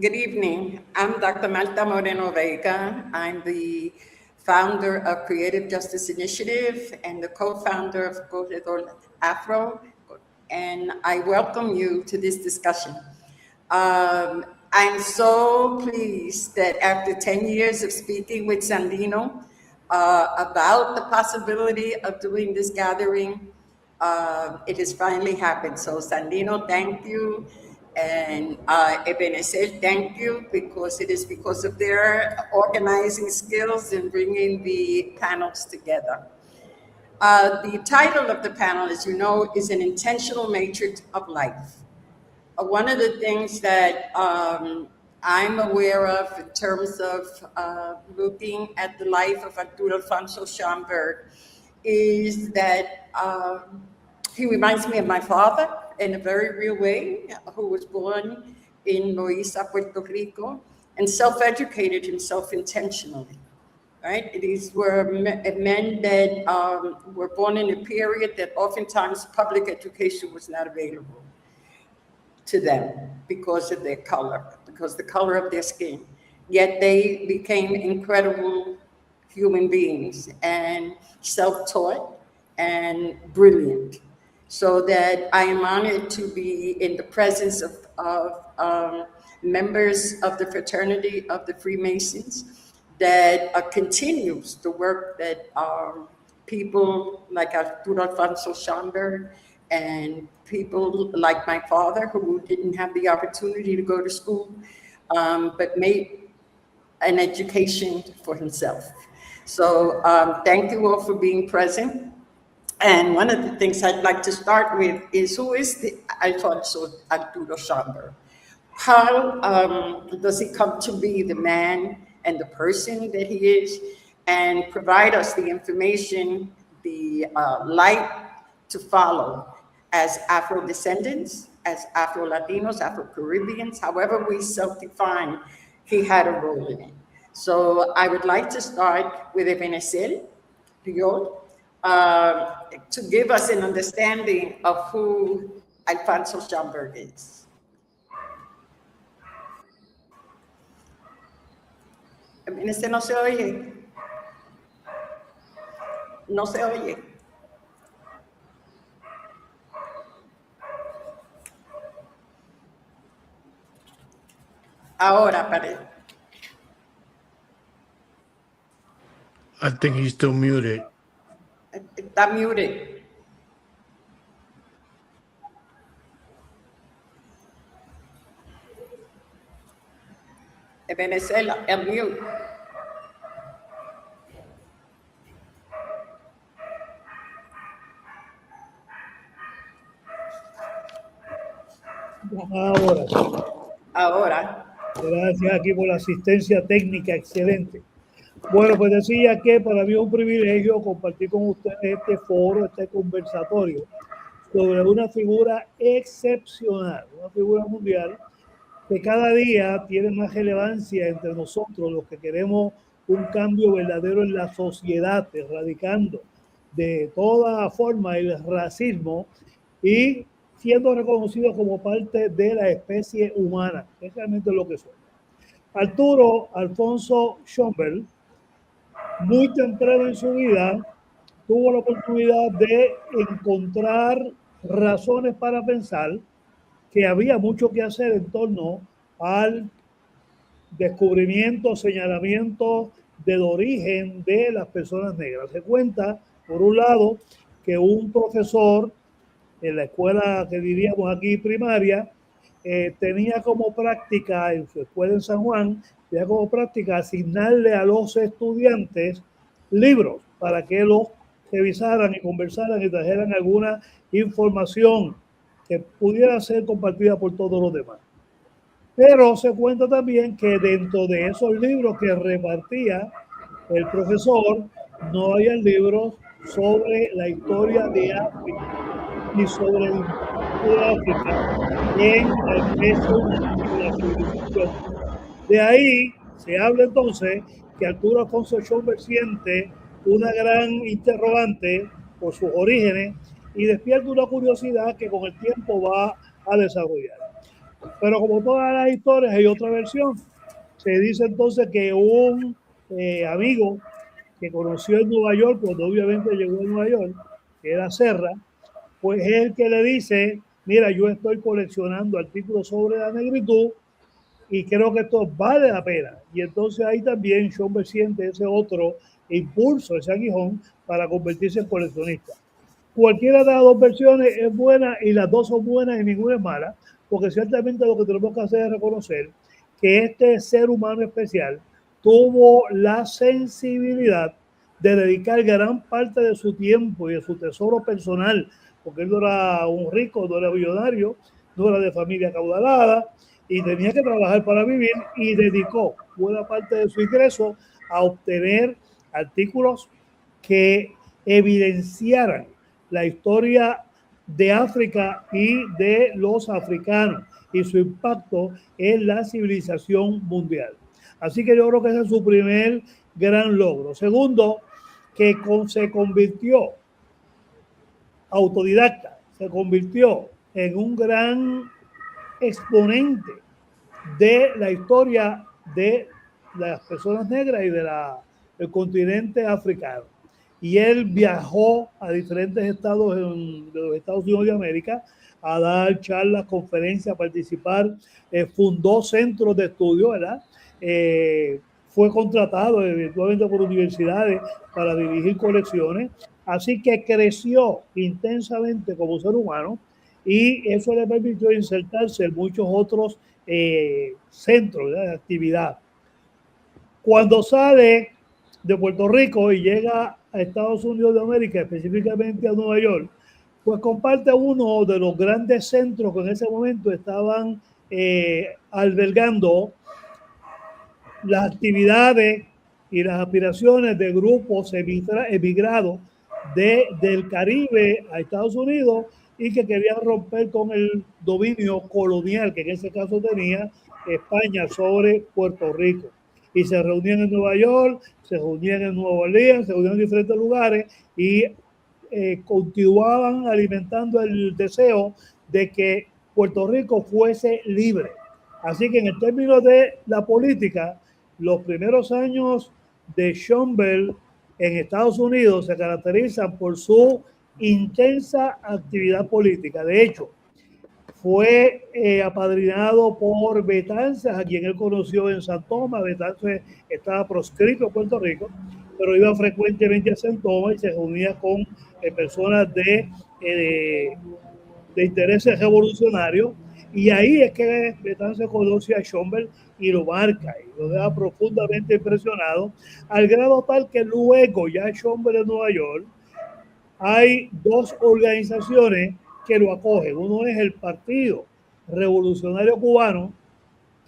Good evening. I'm Dr. Marta Moreno Vega. I'm the founder of Creative Justice Initiative and the co-founder of Corredor Afro, and I welcome you to this discussion. I'm so pleased that after 10 years of speaking with Sandino about the possibility of doing this gathering, it has finally happened. So Sandino, thank you. And Ebenezer, thank you, because it is because of their organizing skills and bringing the panels together. The title of the panel, as you know, is An Intentional Matrix of Life. One of the things that I'm aware of in terms of looking at the life of Arturo Alfonso Schomburg is that he reminds me of my father in a very real way, who was born in Loíza, Puerto Rico, and self-educated himself intentionally. Right? These were men that were born in a period that oftentimes public education was not available to them because of their color, because the color of their skin. Yet they became incredible human beings and self-taught and brilliant. So that I am honored to be in the presence of members of the fraternity of the Freemasons that continues the work that people like Arturo Alfonso Schomburg and people like my father, who didn't have the opportunity to go to school, but made an education for himself. So thank you all for being present. And one of the things I'd like to start with is, who is the Alfonso Arturo Schomburg? How does he come to be the man and the person that he is, and provide us the information, the light to follow as Afro-descendants, as Afro-Latinos, Afro-Caribbeans, however we self-define, he had a role in it. So I would like to start with Ebenezer Riol, to give us an understanding of who Alfonso Schomburg is. Este no se oye. No se oye. Ahora parece. I think he's still muted. Está muted. Venezuela, es mute. Ahora. Gracias aquí por la asistencia técnica, excelente. Bueno, pues decía que para mí es un privilegio compartir con ustedes este foro, este conversatorio sobre una figura excepcional, una figura mundial que cada día tiene más relevancia entre nosotros, los que queremos un cambio verdadero en la sociedad, erradicando de toda forma el racismo y siendo reconocido como parte de la especie humana, que es realmente lo que somos. Arturo Alfonso Schomburg, muy temprano en su vida, tuvo la oportunidad de encontrar razones para pensar que había mucho que hacer en torno al descubrimiento, señalamiento del origen de las personas negras. Se cuenta, por un lado, que un profesor en la escuela que diríamos aquí primaria, tenía como práctica, en su escuela en San Juan, tenía como práctica asignarle a los estudiantes libros para que los revisaran y conversaran y trajeran alguna información que pudiera ser compartida por todos los demás. Pero se cuenta también que dentro de esos libros que repartía el profesor, no había libros sobre la historia de África ni sobre el impacto de África en la especie de la civilización. De ahí se habla entonces que Arturo Alfonso Schomburg siente una gran interrogante por sus orígenes y despierta una curiosidad que con el tiempo va a desarrollar. Pero como todas las historias hay otra versión. Se dice entonces que un amigo que conoció en Nueva York, cuando obviamente llegó a Nueva York, que era Serra, pues es el que le dice, mira, yo estoy coleccionando artículos sobre la negritud y creo que esto vale la pena. Y entonces ahí también Schomburg siente ese otro impulso, ese aguijón, para convertirse en coleccionista. Cualquiera de las dos versiones es buena y las dos son buenas y ninguna es mala, porque ciertamente lo que tenemos que hacer es reconocer que este ser humano especial tuvo la sensibilidad de dedicar gran parte de su tiempo y de su tesoro personal, porque él no era un rico, no era millonario, no era de familia caudalada y tenía que trabajar para vivir, y dedicó buena parte de su ingreso a obtener artículos que evidenciaran la historia de África y de los africanos y su impacto en la civilización mundial. Así que yo creo que ese es su primer gran logro. Segundo, que se convirtió autodidacta, se convirtió en un gran exponente de la historia de las personas negras y del continente africano. Y él viajó a diferentes estados de los Estados Unidos de América a dar charlas, conferencias, a participar, fundó centros de estudio, ¿verdad? Fue contratado eventualmente por universidades para dirigir colecciones, así que creció intensamente como ser humano y eso le permitió insertarse en muchos otros centros, ¿verdad?, de actividad. Cuando sale de Puerto Rico y llega a Estados Unidos de América, específicamente a Nueva York, pues comparte uno de los grandes centros que en ese momento estaban albergando las actividades y las aspiraciones de grupos emigrados del Caribe a Estados Unidos y que querían romper con el dominio colonial que en ese caso tenía España sobre Puerto Rico. Y se reunían en Nueva York, se reunían en Nueva Orleans, se reunían en diferentes lugares y continuaban alimentando el deseo de que Puerto Rico fuese libre. Así que en el término de la política, los primeros años de Schomburg en Estados Unidos se caracterizan por su intensa actividad política. De hecho, fue apadrinado por Betances, a quien él conoció en San Tomás. Betances estaba proscrito en Puerto Rico, pero iba frecuentemente a San Tomás y se reunía con personas de intereses revolucionarios. Y ahí es que Betances conoce a Schomburg y lo marca y lo deja profundamente impresionado, al grado tal que luego ya Schomburg en Nueva York hay dos organizaciones que lo acogen. Uno es el Partido Revolucionario Cubano,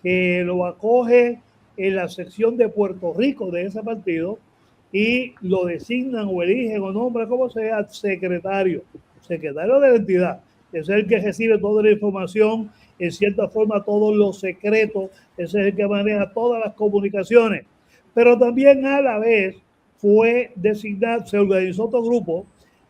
que lo acoge en la sección de Puerto Rico de ese partido y lo designan o eligen o nombran como sea secretario de la entidad. Es el que recibe toda la información, en cierta forma todos los secretos, ese es el que maneja todas las comunicaciones. Pero también a la vez fue designado, se organizó otro grupo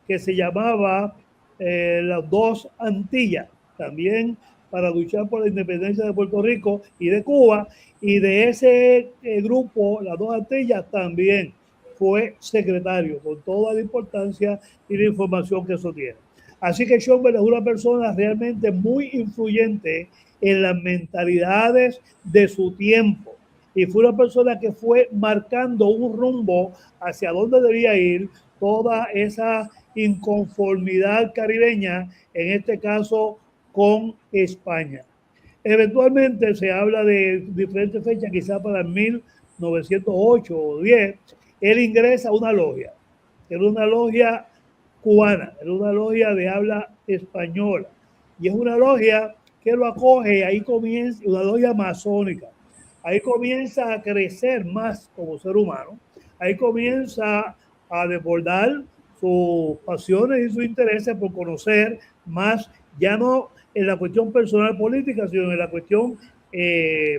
que se llamaba las dos Antillas, también para luchar por la independencia de Puerto Rico y de Cuba, y de ese grupo, las dos Antillas, también fue secretario, con toda la importancia y la información que eso tiene. Así que Schomburg es una persona realmente muy influyente en las mentalidades de su tiempo, y fue una persona que fue marcando un rumbo hacia dónde debía ir toda esa inconformidad caribeña, en este caso con España. Eventualmente se habla de diferentes fechas, quizás para 1908 o 10, él ingresa a una logia, era una logia cubana, era una logia de habla española, y es una logia que lo acoge, ahí comienza, una logia masónica, ahí comienza a crecer más como ser humano, ahí comienza a desbordar sus pasiones y sus intereses por conocer más, ya no en la cuestión personal política, sino en la cuestión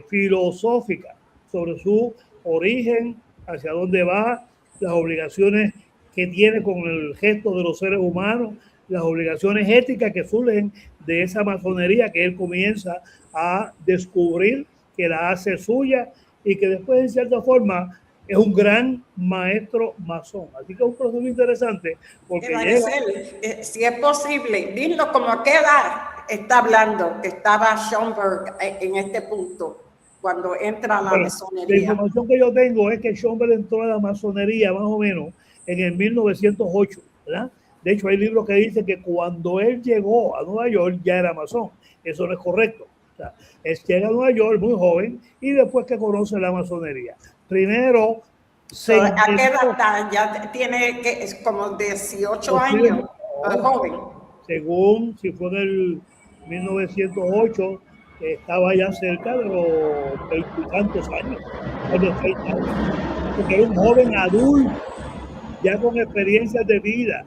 filosófica, sobre su origen, hacia dónde va, las obligaciones que tiene con el gesto de los seres humanos, las obligaciones éticas que surgen de esa masonería que él comienza a descubrir, que la hace suya y que después, en cierta forma, es un gran maestro masón. Así que es un proceso interesante porque si es posible, dilo como a qué edad está hablando que estaba Schomburg en este punto cuando entra a la masonería. La información que yo tengo es que Schomburg entró a la masonería más o menos en el 1908, ¿verdad? De hecho, hay libros que dicen que cuando él llegó a Nueva York ya era masón. Eso no es correcto. O sea, él llega a Nueva York muy joven y después que conoce la masonería. Primero, ¿a qué edad está? Ya tiene que es como 18 años, joven. Según si fue en el 1908, estaba ya cerca de los 20 y tantos años, porque era un joven adulto, ya con experiencias de vida,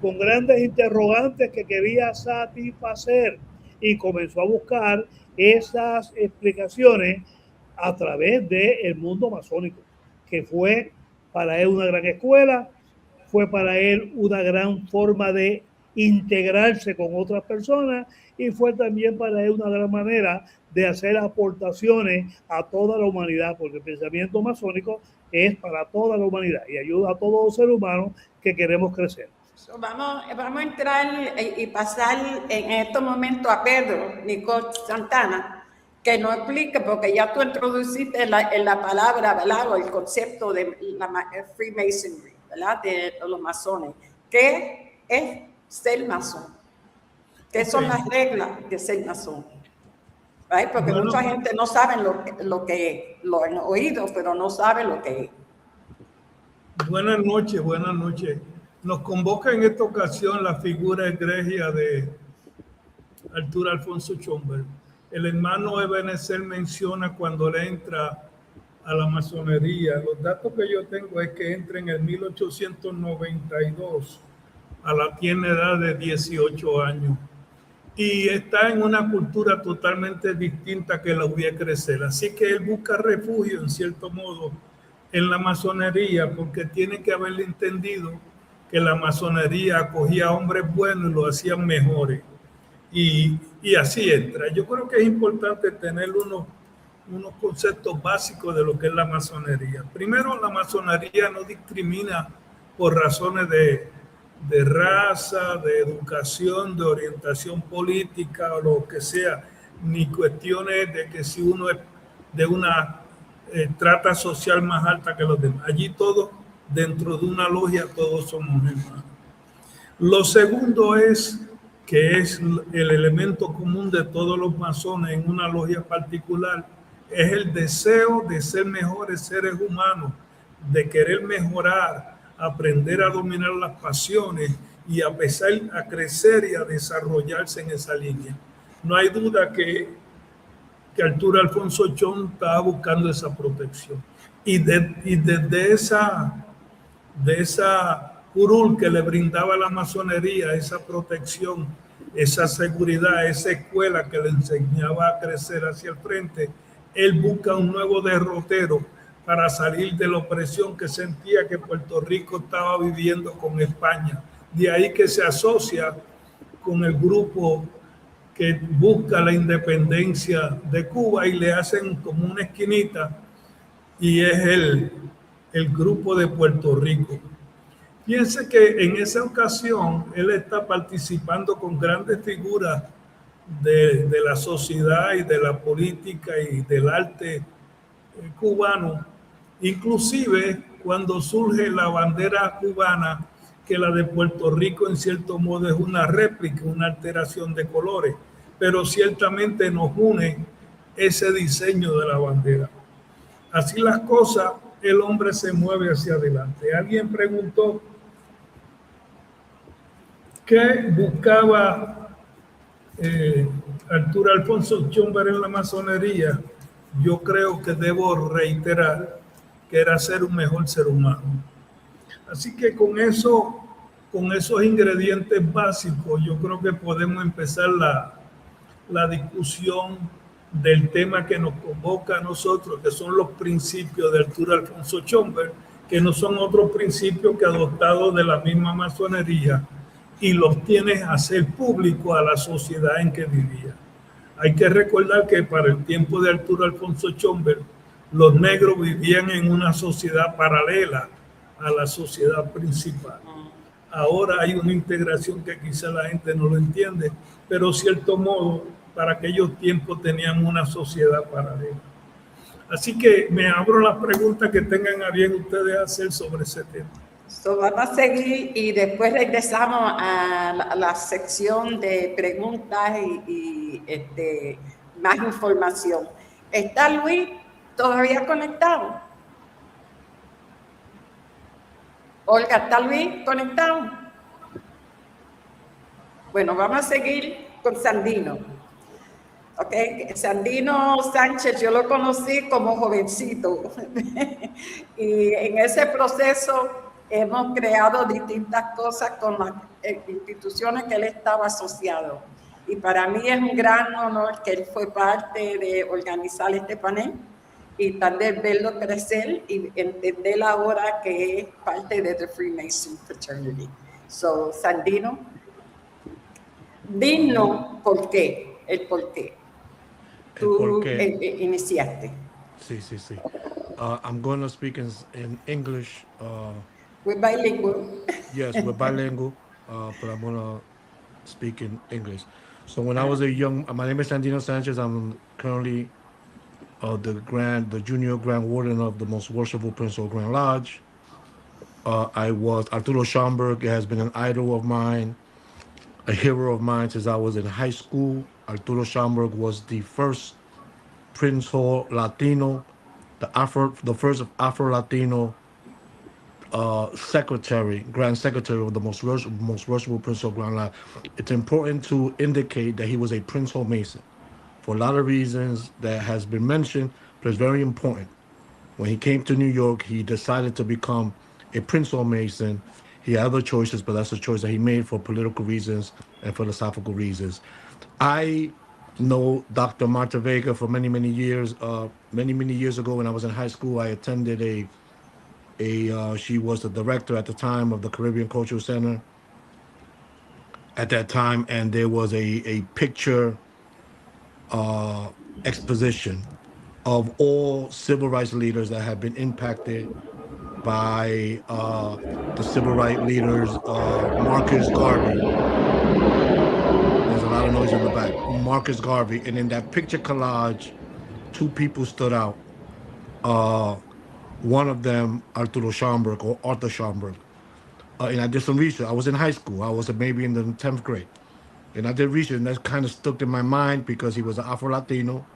con grandes interrogantes que quería satisfacer, y comenzó a buscar esas explicaciones a través del mundo masónico, que fue para él una gran escuela, fue para él una gran forma de integrarse con otras personas y fue también para él una gran manera de hacer aportaciones a toda la humanidad, porque el pensamiento masónico es para toda la humanidad y ayuda a todos los seres humanos que queremos crecer. Vamos a entrar y pasar en estos momentos a Pedro Nicol Santana, que nos explique, porque ya tú introduciste en la palabra, ¿verdad? O el concepto de la Freemasonry, ¿verdad? De los masones. ¿Qué es ser masón? ¿Qué son las reglas de ser masón? ¿Right? Porque mucha gente no sabe lo que lo han oído, pero no sabe lo que es. Buenas noches, buenas noches. Nos convoca en esta ocasión la figura egregia de Arturo Alfonso Schomburg. El hermano Ebenezer menciona cuando le entra a la masonería. Los datos que yo tengo es que entra en el 1892, a la tierna edad de 18 años. Y está en una cultura totalmente distinta que la vio crecer. Así que él busca refugio, en cierto modo, en la masonería, porque tiene que haberle entendido que la masonería acogía a hombres buenos y lo hacían mejores. Y así entra. Yo creo que es importante tener unos conceptos básicos de lo que es la masonería. Primero, la masonería no discrimina por razones de raza, de educación, de orientación política o lo que sea, ni cuestiones de que si uno es de una trata social más alta que los demás. Allí todos, dentro de una logia, todos somos hermanos. Lo segundo es que es el elemento común de todos los masones en una logia particular, es el deseo de ser mejores seres humanos, de querer mejorar, aprender a dominar las pasiones y a empezar a crecer y a desarrollarse en esa línea. No hay duda que Arturo Alfonso Schomburg estaba buscando esa protección. Y desde esa curul que le brindaba la masonería, esa protección, esa seguridad, esa escuela que le enseñaba a crecer hacia el frente, él busca un nuevo derrotero para salir de la opresión que sentía que Puerto Rico estaba viviendo con España. De ahí que se asocia con el grupo que busca la independencia de Cuba y le hacen como una esquinita y es el grupo de Puerto Rico. Piense que en esa ocasión él está participando con grandes figuras de la sociedad y de la política y del arte cubano, inclusive cuando surge la bandera cubana, que la de Puerto Rico en cierto modo es una réplica, una alteración de colores, pero ciertamente nos une ese diseño de la bandera. Así las cosas, el hombre se mueve hacia adelante. Alguien preguntó ¿qué buscaba Arturo Alfonso Schomburg en la masonería? Yo creo que debo reiterar que era ser un mejor ser humano. Así que con esos ingredientes básicos, yo creo que podemos empezar la discusión del tema que nos convoca a nosotros, que son los principios de Arturo Alfonso Schomburg, que no son otros principios que adoptados de la misma masonería, y los tienes a hacer público a la sociedad en que vivía. Hay que recordar que para el tiempo de Arturo Alfonso Schomburg, los negros vivían en una sociedad paralela a la sociedad principal. Ahora hay una integración que quizá la gente no lo entiende, pero cierto modo, para aquellos tiempos tenían una sociedad paralela. Así que me abro las preguntas que tengan a bien ustedes hacer sobre ese tema. So, vamos a seguir y después regresamos a la sección de preguntas y más información. ¿Está Luis todavía conectado? Olga, ¿está Luis conectado? Bueno, vamos a seguir con Sandino. Okay. Sandino Sánchez, yo lo conocí como jovencito y en ese proceso hemos creado distintas cosas con las instituciones que él estaba asociado. Y para mí es un gran honor que él fue parte de organizar este panel y también verlo crecer y entender ahora que es parte de the Freemason Fraternity. So, Sandino, dinos por qué, el por qué. Tú iniciaste. Sí. I'm going to speak in English. We're bilingual. Yes, we're bilingual, but I'm going to speak in English. So when I was my name is Sandino Sanchez. I'm currently the junior Grand Warden of the Most Worshipful Principal Grand Lodge. I was Arturo Schomburg has been an idol of mine, a hero of mine since I was in high school. Arturo Schomburg was the first Prince Hall Latino, the first Afro-Latino secretary, Grand Secretary of the Most Worshipful Prince Hall Grand Lodge. It's important to indicate that he was a Prince Hall Mason for a lot of reasons that has been mentioned, but it's very important. When he came to New York, he decided to become a Prince Hall Mason. He had other choices, but that's a choice that he made for political reasons and philosophical reasons. I know Dr. Marta Vega for many years. Many years ago when I was in high school, I attended she was the director at the time of the Caribbean Cultural Center at that time, and there was a picture exposition of all civil rights leaders that have been impacted by the civil rights leaders, Marcus Garvey. There's a lot of noise in the back. Marcus Garvey, and in that picture collage, two people stood out. One of them, Arturo Schomburg, or Arthur Schomburg. And I did some research. I was in high school. I was maybe in the 10th grade. And I did research, and that kind of stuck in my mind because he was an Afro-Latino,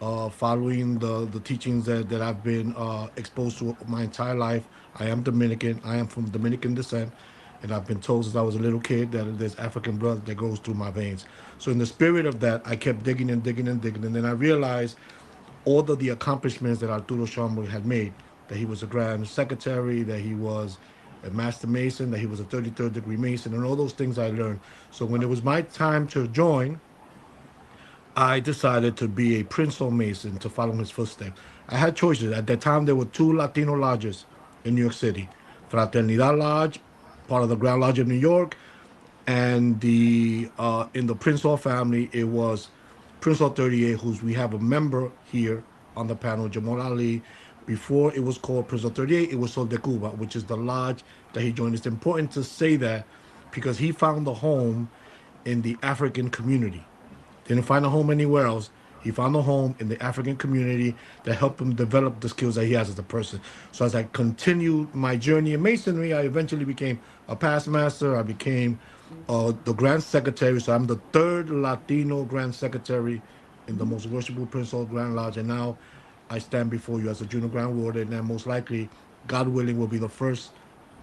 following the teachings that I've been exposed to my entire life. I am Dominican. I am from Dominican descent. And I've been told since I was a little kid that there's African blood that goes through my veins. So in the spirit of that, I kept digging. And then I realized all of the accomplishments that Arturo Schomburg had made, that he was a Grand Secretary, that he was a Master Mason, that he was a 33rd degree Mason, and all those things I learned. So when it was my time to join, I decided to be a Prince Hall Mason to follow his footsteps. I had choices. At that time, there were two Latino lodges in New York City. Fraternidad Lodge, part of the Grand Lodge of New York, and in the Prince Hall family, it was Prince Hall 38, we have a member here on the panel, Jamal Ali. Before it was called Prince Hall 38, it was Sol de Cuba, which is the lodge that he joined. It's important to say that because he found a home in the African community. Didn't find a home anywhere else. He found a home in the African community that helped him develop the skills that he has as a person. So as I continued my journey in Masonry, I eventually became a past master. I became the Grand Secretary. So I'm the third Latino Grand Secretary in the Most Worshipful Prince Hall Grand Lodge. And now I stand before you as a Junior Grand Warden, and most likely, God willing, will be the first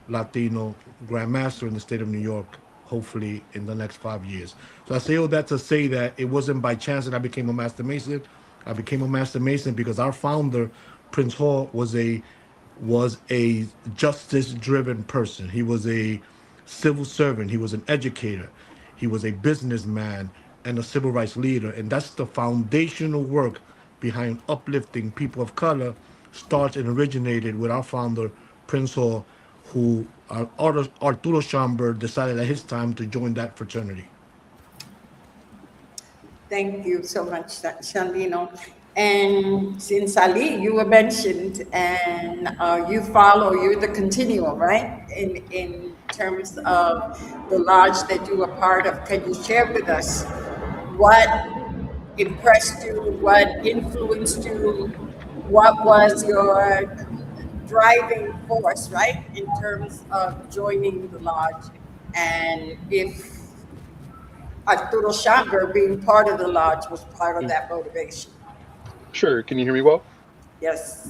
Latino Grand Master in the state of New York, hopefully in the next 5 years. So I say all that to say that it wasn't by chance that I became a Master Mason. I became a Master Mason because our founder, Prince Hall, was a justice-driven person. He was a civil servant. He was an educator. He was a businessman and a civil rights leader. And that's the foundational work behind uplifting people of color starts and originated with our founder, Prince Hall, who Arturo Schomburg decided at his time to join that fraternity. Thank you so much, Sandino. And since Ali, you were mentioned, and you're the continuum, right? In terms of the lodge that you were part of, can you share with us what impressed you, what influenced you, what was your driving force, right, in terms of joining the lodge, and if Arturo Schomburg being part of the lodge was part of that motivation. Sure. Can you hear me well? Yes.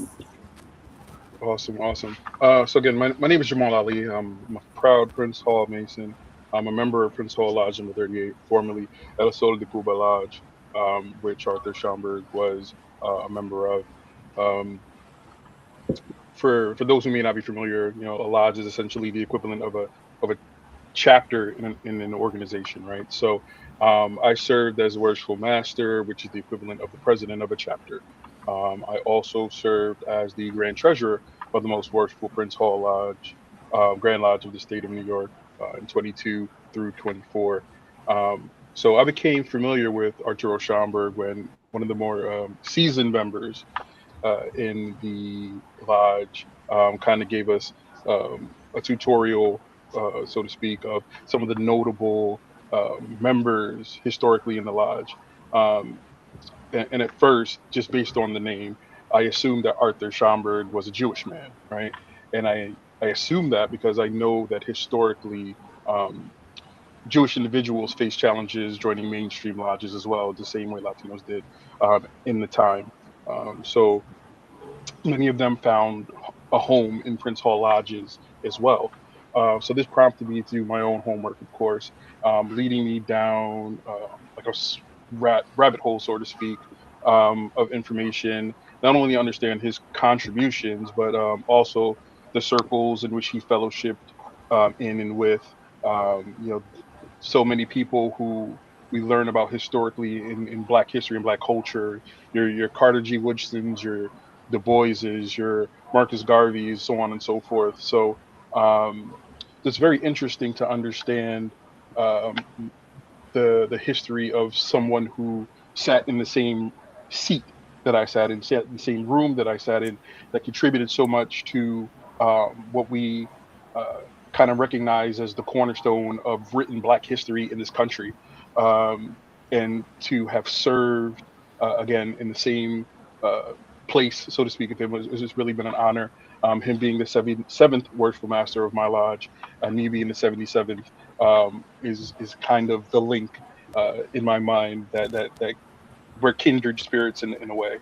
Awesome. Awesome. So again, my name is Jamal Ali. I'm a proud Prince Hall Mason. I'm a member of Prince Hall Lodge number 38, formerly El Sol de Cuba Lodge, which Arthur Schomburg was a member of. For those who may not be familiar, a lodge is essentially the equivalent of a chapter in an organization, right? So I served as worshipful master, which is the equivalent of the president of a chapter. I also served as the grand treasurer of the most worshipful Prince Hall Lodge, Grand Lodge of the state of New York, in 22 through 24. So I became familiar with Arturo Schomburg when one of the more seasoned members in the lodge kind of gave us a tutorial, so to speak, of some of the notable members historically in the lodge. And at first, just based on the name, I assumed that Arthur Schomburg was a Jewish man, right? And I assume that because I know that historically Jewish individuals face challenges joining mainstream lodges as well, the same way Latinos did in the time. So many of them found a home in Prince Hall lodges as well. So this prompted me to do my own homework, of course, leading me down like a rabbit hole, so to speak, of information, not only understand his contributions, but also the circles in which he fellowshipped in and with, so many people who we learn about historically in Black history and Black culture, your Carter G. Woodsons, your Du Boises, your Marcus Garveys, so on and so forth. So it's very interesting to understand the history of someone who sat in the same seat that I sat in, sat in the same room that I sat in, that contributed so much to what we kind of recognize as the cornerstone of written Black history in this country. And to have served, again, in the same place, so to speak, it's just really been an honor. Him being the 77th worshipful master of my lodge and me being the 77th is kind of the link in my mind that we're kindred spirits in a way.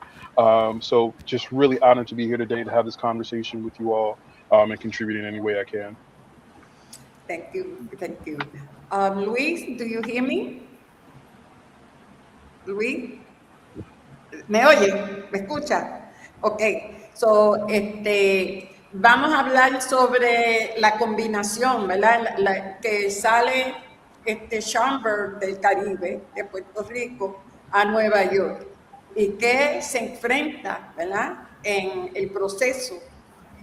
So just really honored to be here today to have this conversation with you all and contribute in any way I can. Thank you. Thank you. Luis, do you hear me? Luis, ¿me oye? ¿Me escucha? Ok, so, vamos a hablar sobre la combinación, ¿verdad? Que sale Schomburg del Caribe, de Puerto Rico, a Nueva York, y que se enfrenta, ¿verdad? En el proceso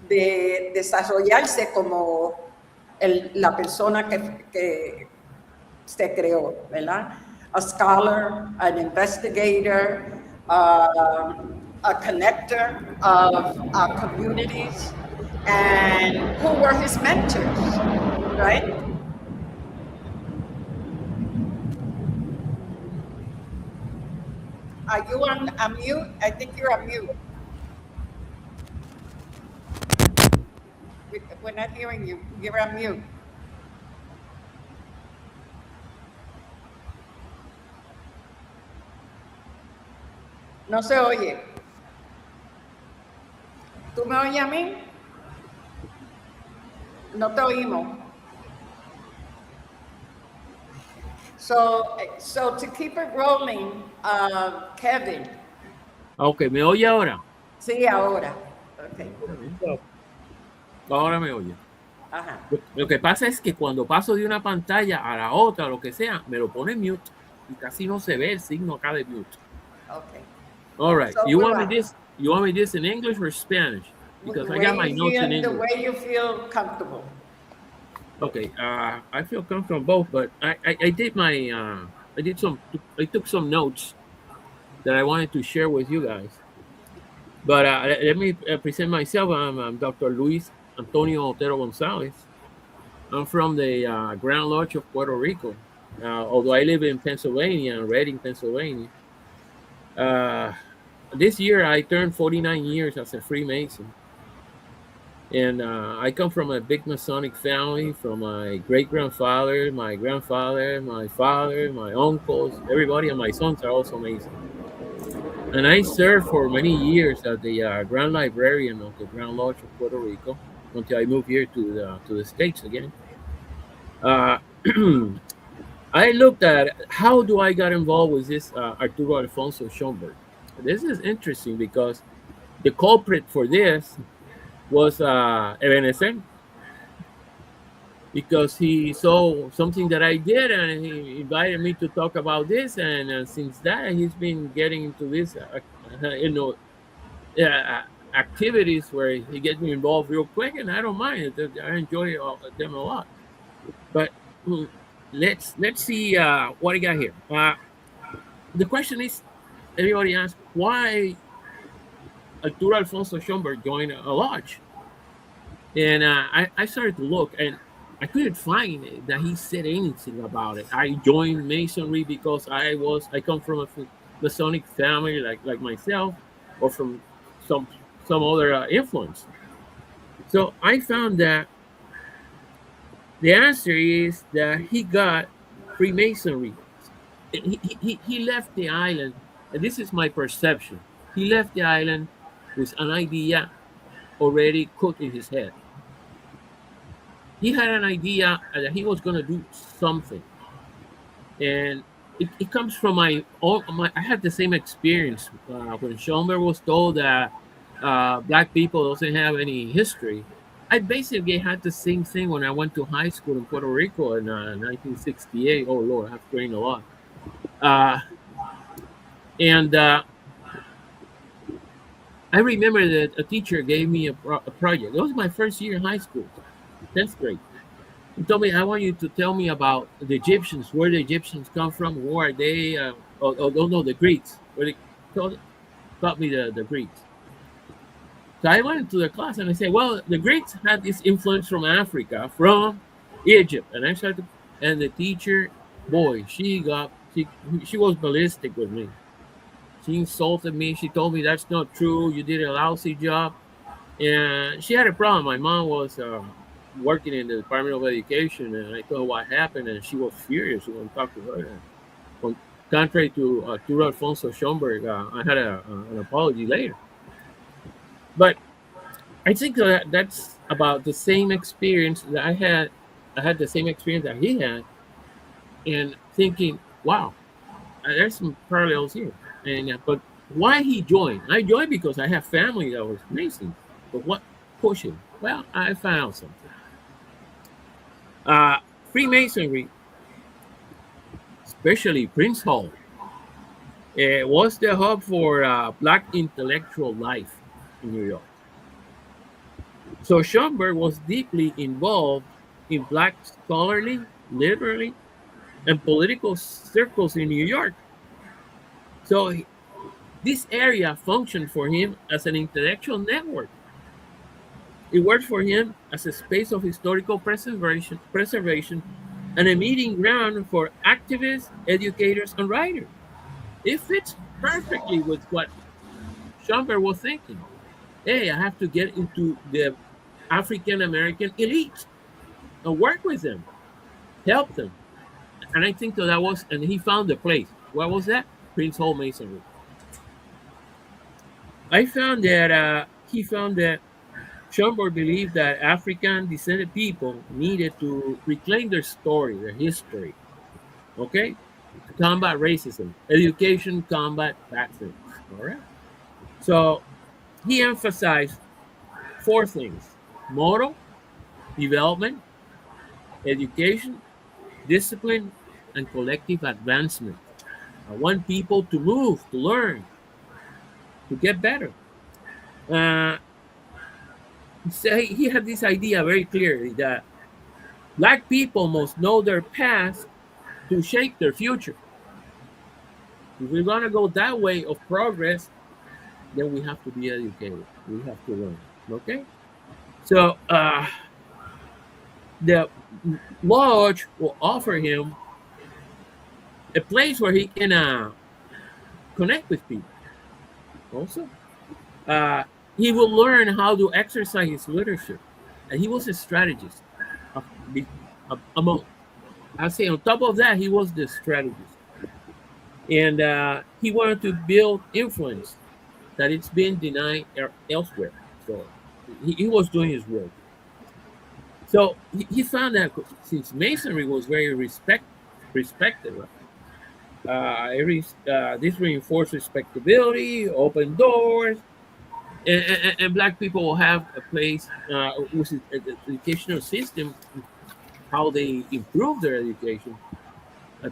de desarrollarse como la persona que se creó, ¿verdad? A scholar, an investigator, a connector of our communities, and who were his mentors, right? Are you on mute? I think you're on mute. We're not hearing you. You're on mute. No se oye. ¿Tú me oyes a mí? No te oímos. So to keep it rolling, Kevin. Ok, ¿me oye ahora? Sí, ahora. Okay. Ahora me oye. Ajá. Lo que pasa es que cuando paso de una pantalla a la otra, lo que sea, me lo pone mute y casi no se ve el signo acá de mute. Okay. All right. So You want me this in English or Spanish? because The I way got my you notes feel- in The English. way you feel comfortable. Okay, I feel comfortable both, but I did my I took some notes that I wanted to share with you guys. But let me present myself. I'm Dr. Luis Antonio Otero Gonzalez. I'm from the Grand Lodge of Puerto Rico. Although I live in Pennsylvania, Reading, Pennsylvania. This year I turned 49 years as a Freemason. And I come from a big Masonic family, from my great-grandfather, my grandfather, my father, my uncles, everybody, and my sons are also Masons. And I served for many years as the Grand Librarian of the Grand Lodge of Puerto Rico until I moved here to the States again. I looked at how do I got involved with this Arturo Alfonso Schomburg. This is interesting because the culprit for this was Ebenezer, because he saw something that I did and he invited me to talk about this. And since that, he's been getting into this, activities where he gets me involved real quick, and I don't mind it. I enjoy them a lot. But let's see what I got here. The question is, everybody asks, why Arturo Alfonso Schomburg joined a lodge? And I started to look, and I couldn't find that he said anything about it. I joined Masonry because I come from a Masonic family like myself, or from some other influence. So I found that the answer is that he got Freemasonry. He left the island, and this is my perception. He left the island with an idea already cooked in his head. He had an idea that he was going to do something, and it comes from my own. I had the same experience when Schomburg was told that Black people doesn't have any history. I basically had the same thing when I went to high school in Puerto Rico in 1968. Oh Lord, I've trained a lot. And I remember that a teacher gave me a project. It was my first year in high school, 10th grade. He told me, I want you to tell me about the Egyptians, where the Egyptians come from, who are they? The Greeks. Where they taught me the Greeks. So I went into the class and I said, well, the Greeks had this influence from Africa, from Egypt. And I started, and the teacher, boy, she was ballistic with me. She insulted me. She told me that's not true. You did a lousy job. And she had a problem. My mom was working in the Department of Education, and I told her what happened, and she was furious. We went to talk to her. And contrary to Arturo Alfonso Schomburg, I had an apology later. But I think that's about the same experience that I had. I had the same experience that he had, and thinking, wow, there's some parallels here. And but why he joined? I joined because I have family that was Mason. But what pushed him? Well, I found something. Freemasonry, especially Prince Hall, was the hub for Black intellectual life in New York. So Schomburg was deeply involved in Black scholarly, literary, and political circles in New York. So this area functioned for him as an intellectual network. It worked for him as a space of historical preservation and a meeting ground for activists, educators, and writers. It fits perfectly with what Schomburg was thinking. Hey, I have to get into the African American elite and work with them, help them. And I think that was, and he found the place. What was that? Prince Hall Masonry. I found that he found that Schomburg believed that African descended people needed to reclaim their story, their history, okay? To combat racism, education, combat bad things, all right? So he emphasized 4 things: moral, development, education, discipline, and collective advancement. I want people to move, to learn, to get better. he had this idea very clearly that Black people must know their past to shape their future. If we're going to go that way of progress, then we have to be educated. We have to learn. Okay? So the lodge will offer him a place where he can connect with people. Also, he will learn how to exercise his leadership, and he was a strategist. I say on top of that, he was the strategist, and he wanted to build influence that it's been denied elsewhere. So he was doing his work. So he found that since Masonry was very respected, this reinforced respectability, open doors, and Black people will have a place with the educational system, how they improve their education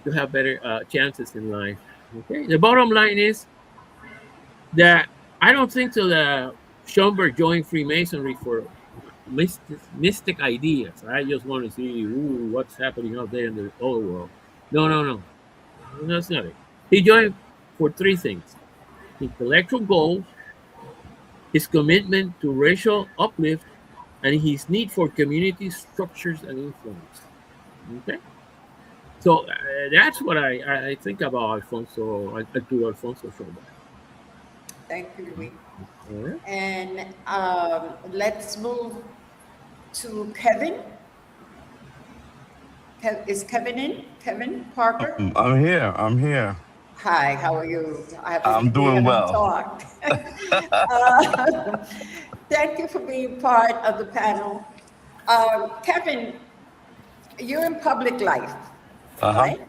to have better chances in life. Okay, the bottom line is that I don't think that Schomburg joined Freemasonry for mystic ideas. I just want to see what's happening out there in the old world. No, that's not it. He joined for three things: intellectual goals, his commitment to racial uplift, and his need for community structures and influence. Okay, so that's what I think about Arturo Alfonso Schomburg. Thank you, Luis. Right. And let's move to Kevin. Is Kevin in? Kevin Parker? I'm here. Hi, how are you? I'm doing well. Talked. Thank you for being part of the panel. Kevin, you're in public life, right?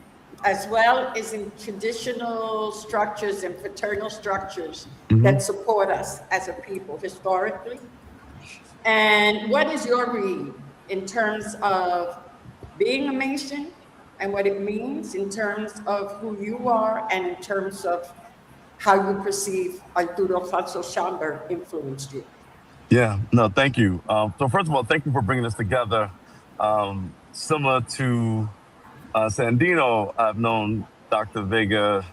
As well as in traditional structures and fraternal structures that support us as a people historically. And what is your read in terms of being a Mason and what it means in terms of who you are and in terms of how you perceive Arturo Alfonso Schomburg influenced you? Yeah, no, thank you. So first of all, thank you for bringing this together. Similar to Sandino, I've known Dr. Vega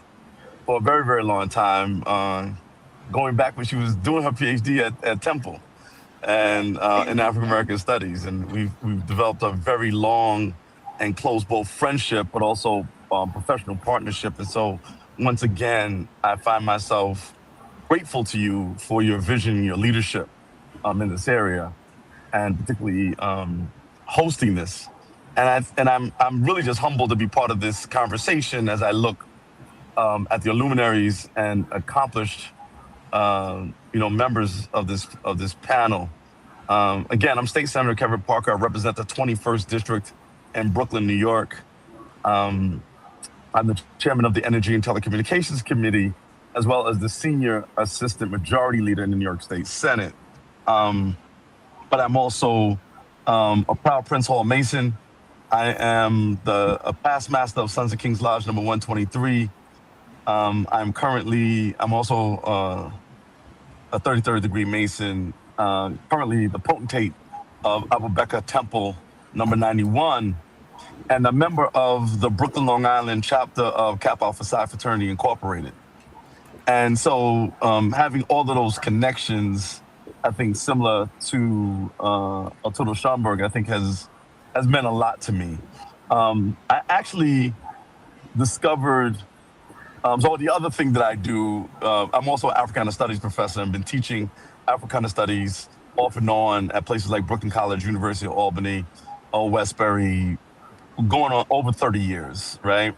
for a very, very long time, going back when she was doing her PhD at Temple and in African American Studies. And we've developed a very long and close both friendship, but also professional partnership. And so once again, I find myself grateful to you for your vision, your leadership in this area, and particularly hosting this. And I'm really just humbled to be part of this conversation as I look at the luminaries and accomplished members of this panel. Again, I'm State Senator Kevin Parker. I represent the 21st District in Brooklyn, New York. I'm the chairman of the Energy and Telecommunications Committee, as well as the senior assistant majority leader in the New York State Senate. But I'm also a proud Prince Hall Mason. I am a past master of Sons of Kings Lodge number 123. I'm also a 33rd degree Mason, currently the potentate of Abu Bakr Temple number 91, and a member of the Brooklyn, Long Island chapter of Kappa Alpha Psi Fraternity Incorporated. And so having all of those connections, I think similar to Arturo Schomburg, I think has meant a lot to me. I actually discovered, so the other thing that I do, I'm also an Africana Studies professor and been teaching Africana Studies off and on at places like Brooklyn College, University of Albany, Westbury, going on over 30 years, right?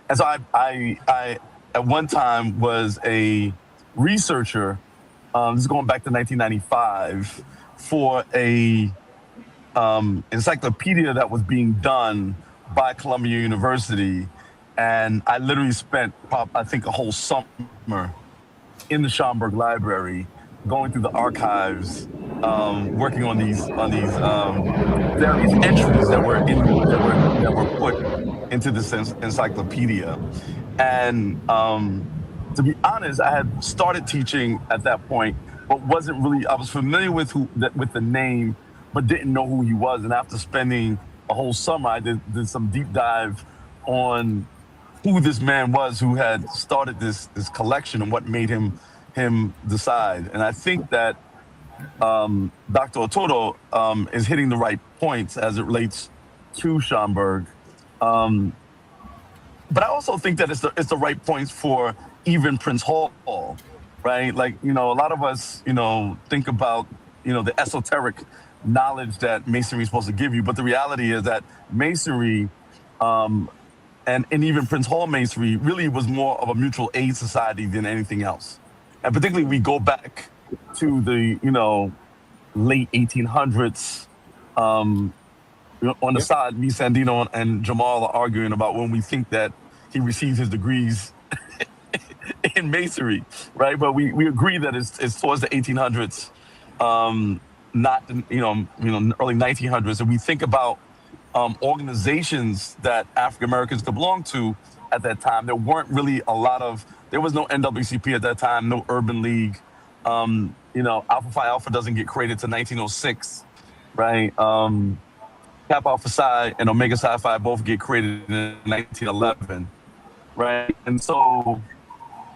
And so I at one time was a researcher, this is going back to 1995, for a encyclopedia that was being done by Columbia University. And I literally spent, I think, a whole summer in the Schomburg Library, going through the archives, working on these various entries that were put into this encyclopedia. And to be honest, I had started teaching at that point but wasn't really, I was familiar with with the name, but didn't know who he was. And after spending a whole summer, I did some deep dive on who this man was who had started this collection and what made him decide. And I think that Dr. Arturo is hitting the right points as it relates to Schomburg. But I also think that it's the right points for even Prince Hall, right? Like, a lot of us, think about, the esoteric knowledge that Masonry is supposed to give you. But the reality is that Masonry, and even Prince Hall Masonry really was more of a mutual aid society than anything else. And particularly we go back to the, late 1800s. On the side, me, Sandino, and Jamal are arguing about when we think that he received his degrees in Masonry, right? But we agree that it's towards the 1800s, not early 1900s. And we think about organizations that African Americans could belong to at that time. There weren't really there was no NAACP at that time, no Urban League. Alpha Phi Alpha doesn't get created to 1906, right? Kappa Alpha Psi and Omega Psi Phi both get created in 1911, right? And so,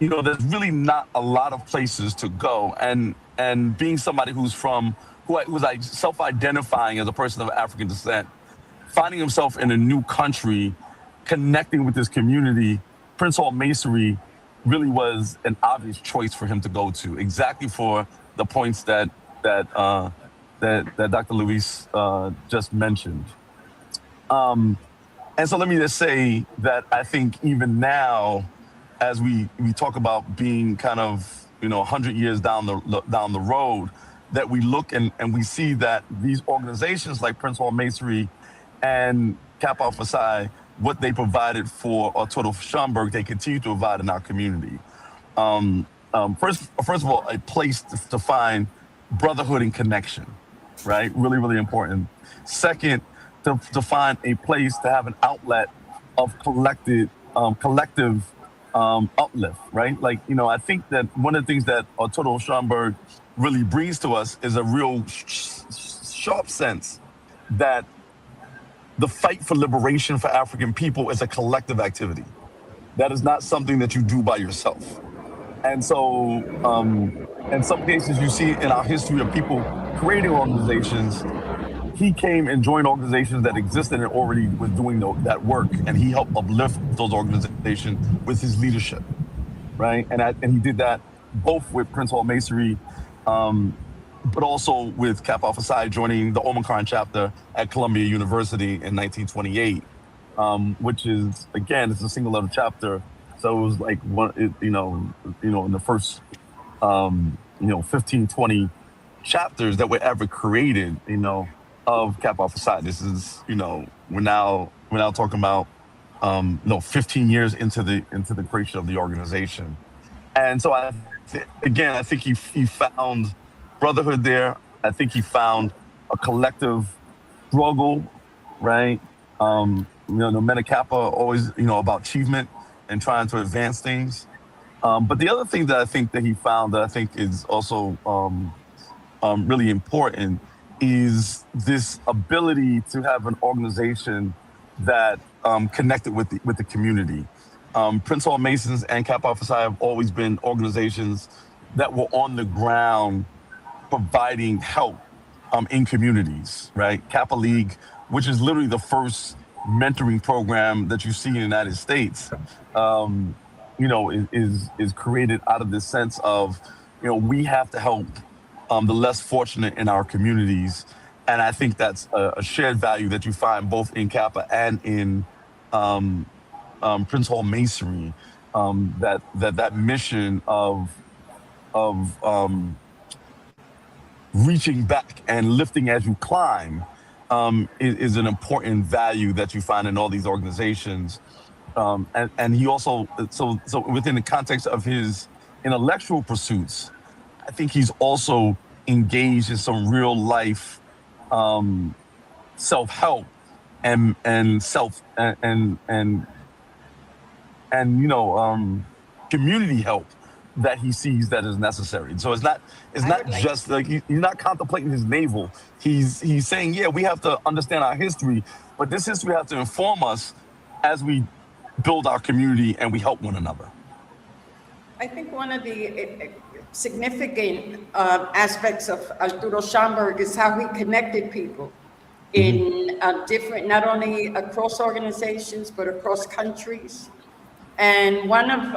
there's really not a lot of places to go. And being somebody who was like self-identifying as a person of African descent, finding himself in a new country, connecting with this community, Prince Hall Masonry really was an obvious choice for him to go to, exactly for the points that Dr. Luis just mentioned. And so let me just say that I think even now, as we talk about being kind of 100 years down the road, that we look and we see that these organizations like Prince Hall Masonry and Kappa Alpha Psi, what they provided for Arturo Schomburg, they continue to provide in our community. First of all, a place to find brotherhood and connection, right? Really, really important. Second, to find a place to have an outlet of collective uplift, right? Like, I think that one of the things that Arturo Schomburg really brings to us is a real sharp sense that the fight for liberation for African people is a collective activity. That is not something that you do by yourself. And so, in some cases, you see in our history of people creating organizations, he came and joined organizations that existed and already was doing that work, and he helped uplift those organizations with his leadership, right? And he did that both with Prince Hall Masonry, but also with Kappa Alpha Psi joining the Omicron chapter at Columbia University in 1928, which is, again, it's a single letter chapter. So it was like in the first 15, 20 chapters that were ever created, of Kappa Alpha Psi. This is, we're now talking about 15 years into the creation of the organization. And so I think he found brotherhood there. I think he found a collective struggle, right? The Meta Kappa always, about achievement and trying to advance things. But the other thing that I think that he found that I think is also really important is this ability to have an organization that connected with the community. Prince Hall Masons and Kappa Alpha Psi have always been organizations that were on the ground providing help in communities, right? Kappa League, which is literally the first mentoring program that you see in the United States, is created out of this sense of, we have to help the less fortunate in our communities. And I think that's a shared value that you find both in Kappa and in Prince Hall Masonry, that mission of reaching back and lifting as you climb is an important value that you find in all these organizations. And he also, so within the context of his intellectual pursuits, I think he's also engaged in some real life self-help and community help that he sees that is necessary. So it's not just like he's not contemplating his navel. He's saying, yeah, we have to understand our history, but this history has to inform us as we build our community and we help one another. I think one of the significant aspects of Arturo Schomburg is how he connected people in different, not only across organizations, but across countries. And one of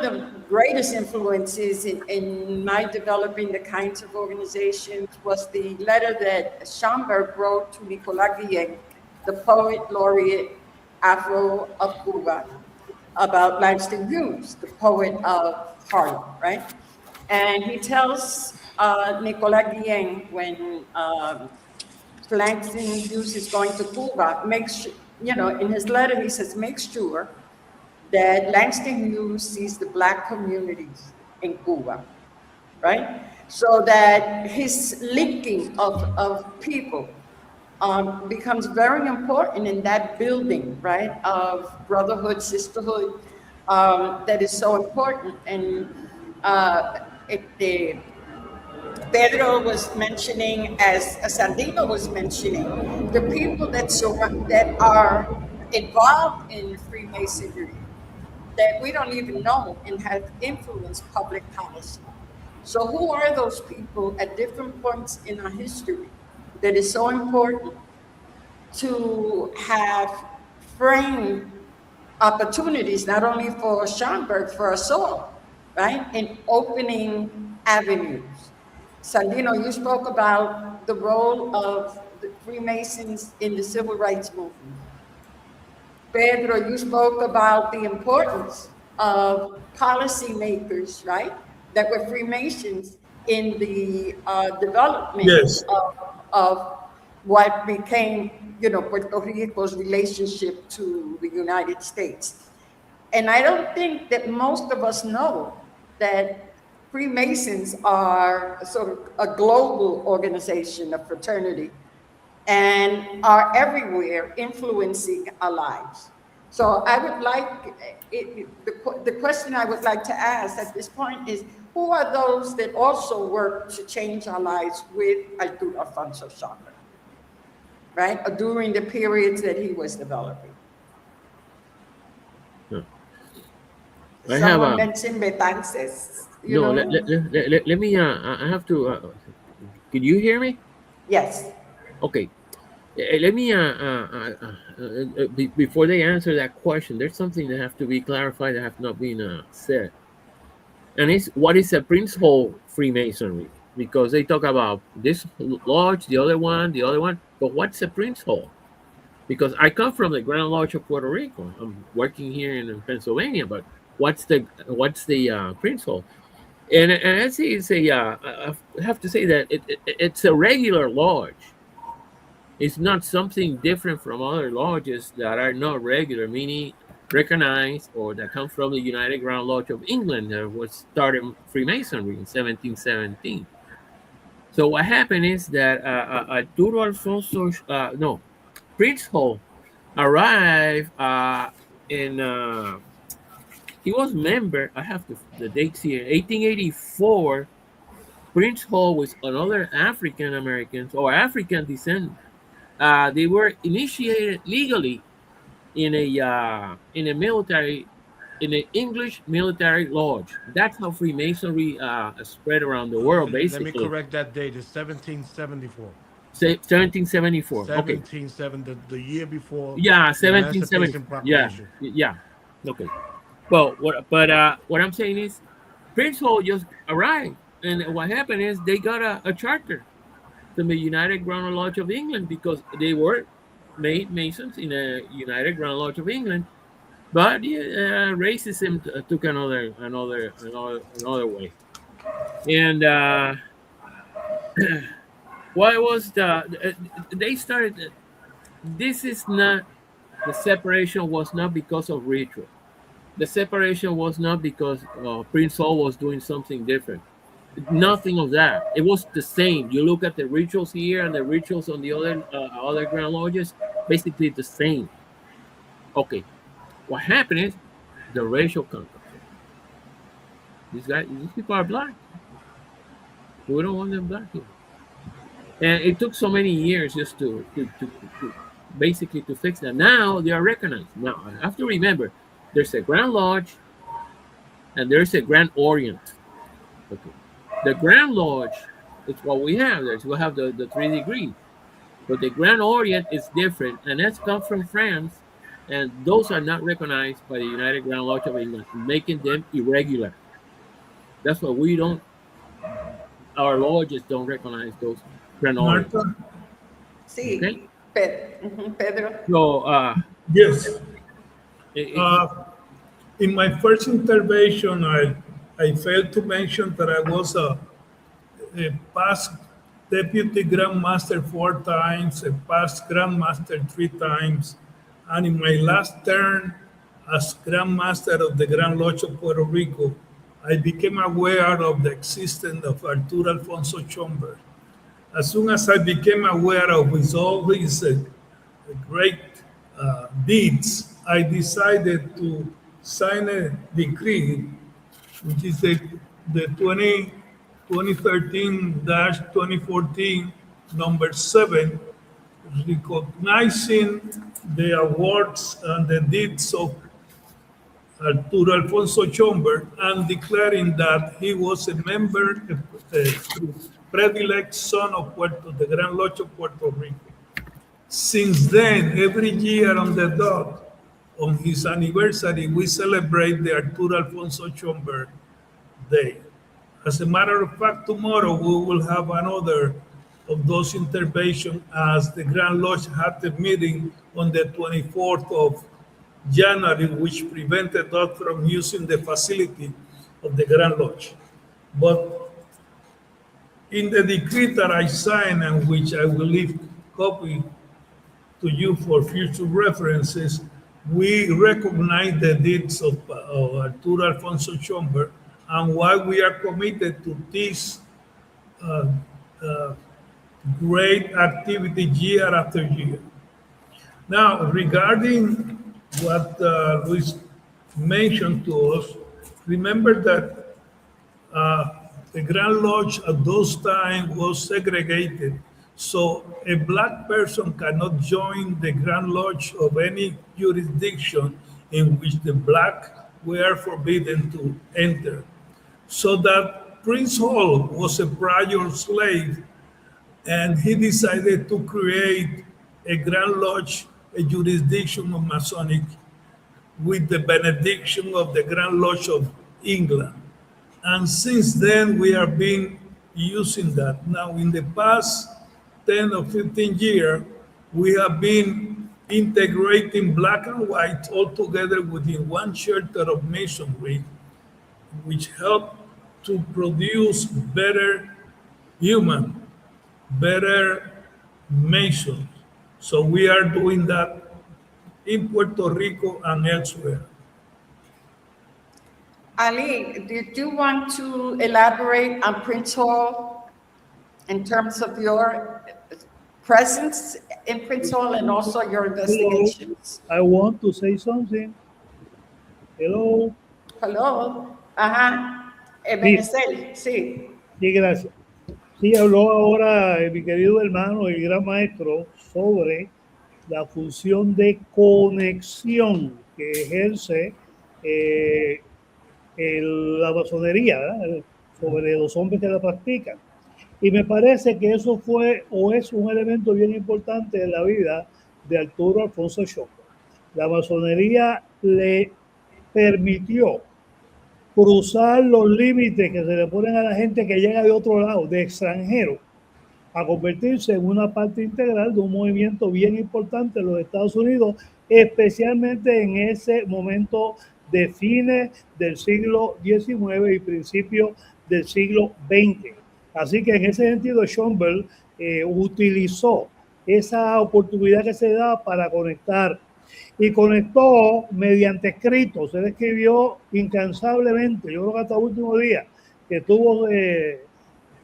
the greatest influences in my developing the kinds of organizations was the letter that Schomburg wrote to Nicolás Guillén, the poet laureate Afro of Cuba, about Langston Hughes, the poet of Harlem, right? And he tells Nicolás Guillén, when Langston Hughes is going to Cuba, in his letter he says, make sure that Langston Hughes sees the Black communities in Cuba, right? So that his linking of people becomes very important in that building, right, of brotherhood, sisterhood, that is so important. And Pedro was mentioning, as Sandino was mentioning, the people that are involved in Freemasonry that we don't even know and have influenced public policy. So who are those people at different points in our history that is so important to have framed opportunities, not only for Schomburg, for us all, right? In opening avenues. Sandino, you spoke about the role of the Freemasons in the civil rights movement. Pedro, you spoke about the importance of policymakers, right? That were Freemasons in the development of what became, Puerto Rico's relationship to the United States. And I don't think that most of us know that Freemasons are sort of a global organization, a fraternity, and are everywhere influencing our lives. So I would like, the question I would like to ask at this point is, who are those that also work to change our lives with Arturo Alfonso Schomburg, right? During the periods that he was developing. Someone mentioned Betances. Let me, I have to, can you hear me? Yes. Okay. Let me, before they answer that question, there's something that have to be clarified that have not been said. And it's, what is a principal Freemasonry? Because they talk about this lodge, the other one, but what's a principal? Because I come from the Grand Lodge of Puerto Rico. I'm working here in Pennsylvania, but what's the principal? And I say it's I have to say that it's a regular lodge. It's not something different from other lodges that are not regular, meaning recognized or that come from the United Grand Lodge of England that was started Freemasonry in 1717. So what happened is that Arturo Alfonso, Prince Hall arrived he was member, I have the dates here, 1884. Prince Hall was another African Americans or African descent. They were initiated legally in a military, in an English military lodge. That's how Freemasonry spread around the world, basically. Let me correct that date. It's 1774. 1774. 1770, the year before. Yeah, 1770. Yeah. Okay. Well, what I'm saying is, Prince Hall just arrived, and what happened is they got a charter from the United Grand Lodge of England because they were made Masons in a United Grand Lodge of England, but racism took another way. And what was they started? This is not, the separation was not because of ritual. The separation was not because Prince Hall was doing something different. Nothing of that. It was the same. You look at the rituals here and the rituals on the other Grand Lodges, basically the same. Okay. What happened is the racial conquest. These people are black. We don't want them black here. And it took so many years just to basically to fix that. Now they are recognized. Now I have to remember, there's a Grand Lodge and there's a Grand Orient. Okay. The Grand Lodge is what we have. We have the 3 degrees. But the Grand Orient is different, and that's come from France, and those are not recognized by the United Grand Lodge of England, making them irregular. That's why we don't, our lodges don't recognize those Grand Orients. Martha? Sí, Okay. Pedro. So, Yes. In my first intervention, I failed to mention that I was a past deputy Grand Master 4 times, a past Grand Master 3 times, and in my last term as Grand Master of the Grand Lodge of Puerto Rico, I became aware of the existence of Arturo Alfonso Schomburg. As soon as I became aware of all his great deeds, I decided to sign a decree, which is the 2013-2014 number 7, recognizing the awards and the deeds of Arturo Alfonso Schomburg and declaring that he was a member, a privileged son of the Grand Lodge of Puerto Rico. Since then, every year on the dot, on his anniversary, we celebrate the Arturo Alfonso Schomburg Day. As a matter of fact, tomorrow we will have another of those interventions as the Grand Lodge had a meeting on the 24th of January, which prevented us from using the facility of the Grand Lodge. But in the decree that I signed, and which I will leave copy to you for future references, we recognize the deeds of Arturo Alfonso Schomburg and why we are committed to this great activity year after year. Now, regarding what Luis mentioned to us, remember that the Grand Lodge at those times was segregated. So a black person cannot join the Grand Lodge of any jurisdiction in which the black were forbidden to enter. So that Prince Hall was a prior slave, and he decided to create a Grand Lodge, a jurisdiction of Masonic, with the benediction of the Grand Lodge of England. And since then, we have been using that. Now, in the past 10 or 15 years, we have been integrating black and white all together within one shelter of Masonry, which helped to produce better human, better Masons. So we are doing that in Puerto Rico and elsewhere. Ali, did you want to elaborate on Prince Hall in terms of your presence in Prince Hall and also your investigations? Hello. I want to say something. Hello. Hello. Ajá. Ebenezer, sí. Sí, gracias. Sí, habló ahora mi querido hermano, el gran maestro, sobre la función de conexión que ejerce la masonería, ¿verdad?, sobre los hombres que la practican. Y me parece que eso fue o es un elemento bien importante en la vida de Arturo Alfonso Schomburg. La masonería le permitió cruzar los límites que se le ponen a la gente que llega de otro lado, de extranjero, a convertirse en una parte integral de un movimiento bien importante en los Estados Unidos, especialmente en ese momento de fines del siglo XIX y principios del siglo XX. Así que en ese sentido, Schomburg utilizó esa oportunidad que se da para conectar, y conectó mediante escritos. Él escribió incansablemente. Yo creo que hasta el último día que tuvo de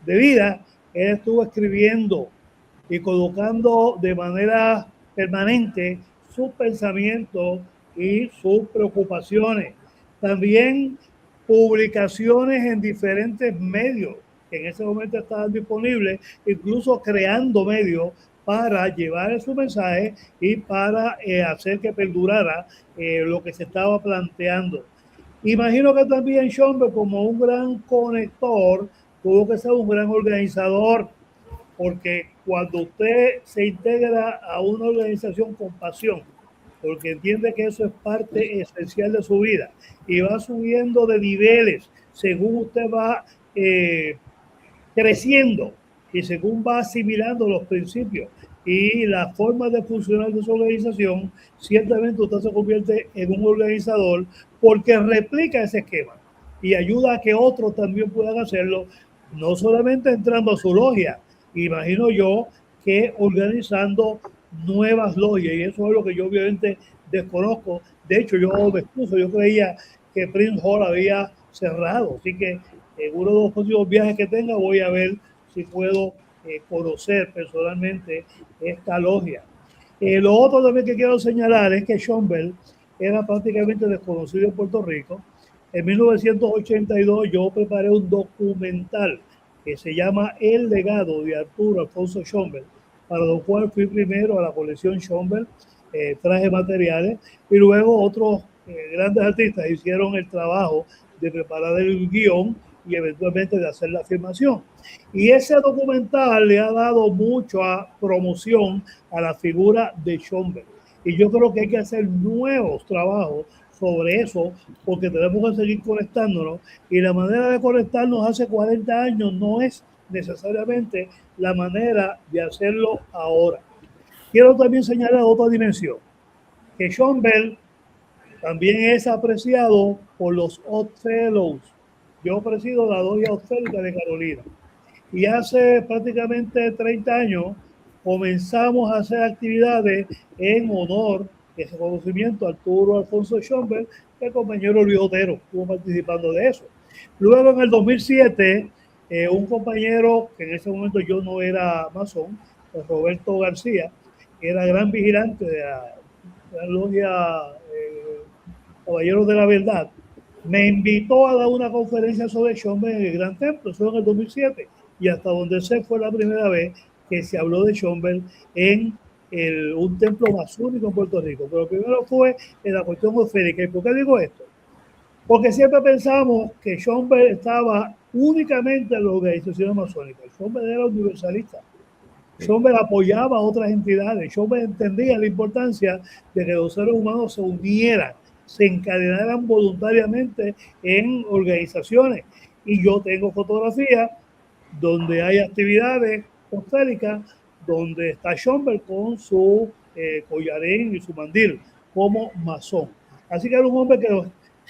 vida, él estuvo escribiendo y colocando de manera permanente sus pensamientos y sus preocupaciones. También publicaciones en diferentes medios que en ese momento estaban disponibles, incluso creando medios para llevar su mensaje y para hacer que perdurara lo que se estaba planteando. Imagino que también Schomburg, como un gran conector, tuvo que ser un gran organizador, porque cuando usted se integra a una organización con pasión, porque entiende que eso es parte esencial de su vida, y va subiendo de niveles según usted va creciendo y según va asimilando los principios y la forma de funcionar de su organización, ciertamente usted se convierte en un organizador porque replica ese esquema y ayuda a que otros también puedan hacerlo, no solamente entrando a su logia, imagino yo que organizando nuevas logias, y eso es lo que yo obviamente desconozco. De hecho, yo me excuso, yo creía que Prince Hall había cerrado, así que en uno de los próximos viajes que tenga voy a ver si puedo conocer personalmente esta logia. Lo otro también que quiero señalar es que Schomburg era prácticamente desconocido en Puerto Rico. En 1982 yo preparé un documental que se llama El legado de Arturo Alfonso Schomburg, para lo cual fui primero a la colección Schomburg, traje materiales, y luego otros grandes artistas hicieron el trabajo de preparar el guión y eventualmente de hacer la afirmación. Y ese documental le ha dado mucha promoción a la figura de Schomburg. Y yo creo que hay que hacer nuevos trabajos sobre eso, porque tenemos que seguir conectándonos. Y la manera de conectarnos hace 40 años no es necesariamente la manera de hacerlo ahora. Quiero también señalar otra dimensión, que Schomburg también es apreciado por los Odd Fellows. Yo presido la logia Odd de Carolina. Y hace prácticamente 30 años comenzamos a hacer actividades en honor de ese conocimiento a Arturo Alfonso Schomburg, que el compañero Luis Otero estuvo participando de eso. Luego en el 2007, un compañero, que en ese momento yo no era masón, Roberto García, que era gran vigilante de la logia Caballeros de la Verdad, me invitó a dar una conferencia sobre Schomburg en el Gran Templo, eso en el 2007, y hasta donde sé fue la primera vez que se habló de Schomburg en un templo masónico en Puerto Rico. Pero primero fue en la cuestión esférica. ¿Y por qué digo esto? Porque siempre pensamos que Schomburg estaba únicamente en las organizaciones masónicas. Schomburg era universalista. Schomburg apoyaba a otras entidades. Schomburg entendía la importancia de que los seres humanos se unieran, se encadenaran voluntariamente en organizaciones. Y yo tengo fotografías donde hay actividades esféricas, donde está Schomburg con su collarín y su mandil como masón. Así que era un hombre que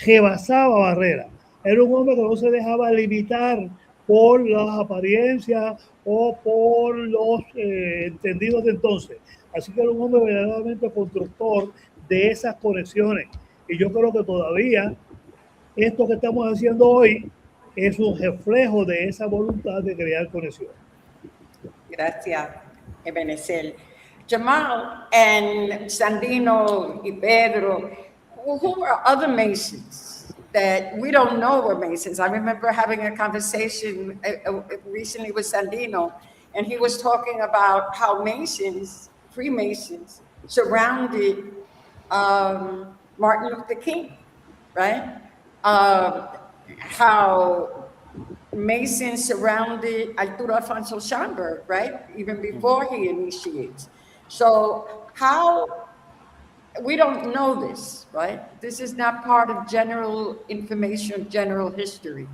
rebasaba barreras. Era un hombre que no se dejaba limitar por las apariencias o por los entendidos de entonces. Así que era un hombre verdaderamente constructor de esas conexiones. Y yo creo que todavía esto que estamos haciendo hoy es un reflejo de esa voluntad de crear conexión. Gracias, Ebenezer. Jamal and Sandino y Pedro, who are other Masons that we don't know were Masons? I remember having a conversation recently with Sandino, and he was talking about how Masons, Freemasons, surrounded Martin Luther King, right? How Masons surrounded Arturo Alfonso Schomburg, right? Even before he initiates. So how, we don't know this, right? This is not part of general information, general history.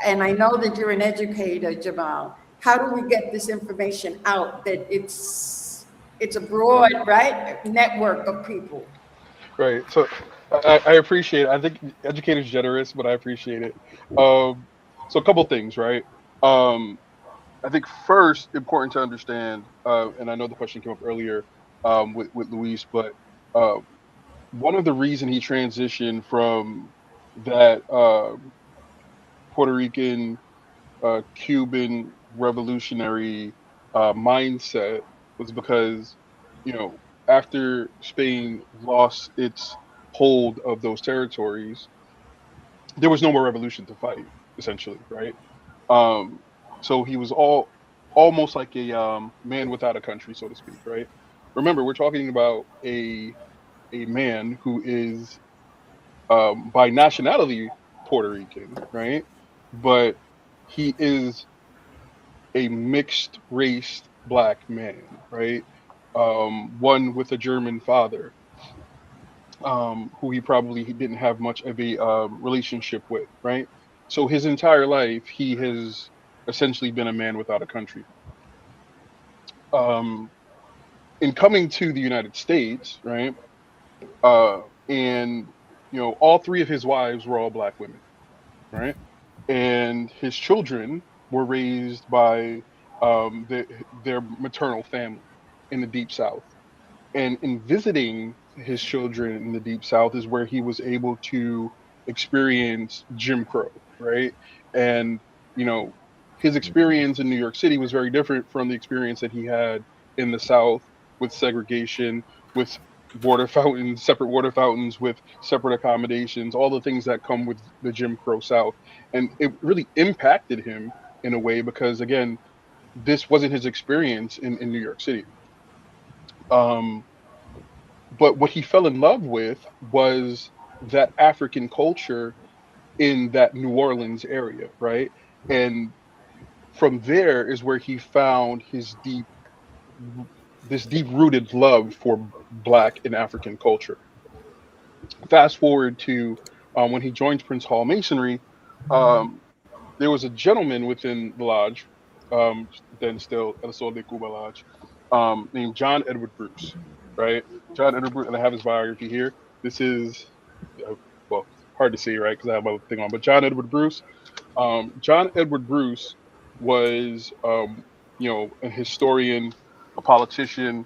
And I know that you're an educator, Jamal. How do we get this information out that it's a broad, right, network of people? Right. So I appreciate it. I think educator's generous, but I appreciate it. So a couple things, right? I think first, important to understand, and I know the question came up earlier with Luis, but one of the reason he transitioned from that Puerto Rican, Cuban revolutionary mindset was because, you know, after Spain lost its hold of those territories, there was no more revolution to fight, essentially, right? So he was almost like a man without a country, so to speak, right? Remember, we're talking about a man who is by nationality Puerto Rican, right? But he is a mixed race black man, right? One with a German father, who he didn't have much of a relationship with, right? So his entire life, he has essentially been a man without a country. Um, in coming to the United States, right? And all three of his wives were all black women, right? And his children were raised by their maternal family in the Deep South. And in visiting his children in the Deep South is where he was able to experience Jim Crow, right? And his experience in New York City was very different from the experience that he had in the South, with segregation, with separate water fountains, with separate accommodations, all the things that come with the Jim Crow South. And it really impacted him in a way because, again, this wasn't his experience in New York City. But what he fell in love with was that African culture in that New Orleans area, right? And from there is where he found this deep rooted love for Black and African culture. Fast forward to when he joins Prince Hall Masonry, there was a gentleman within the lodge, then still El Sol de Cuba Lodge, named John Edward Bruce, right? John Edward Bruce, and I have his biography here. This is, well, hard to see, right? Because I have my thing on. But John Edward Bruce, was, a historian, a politician,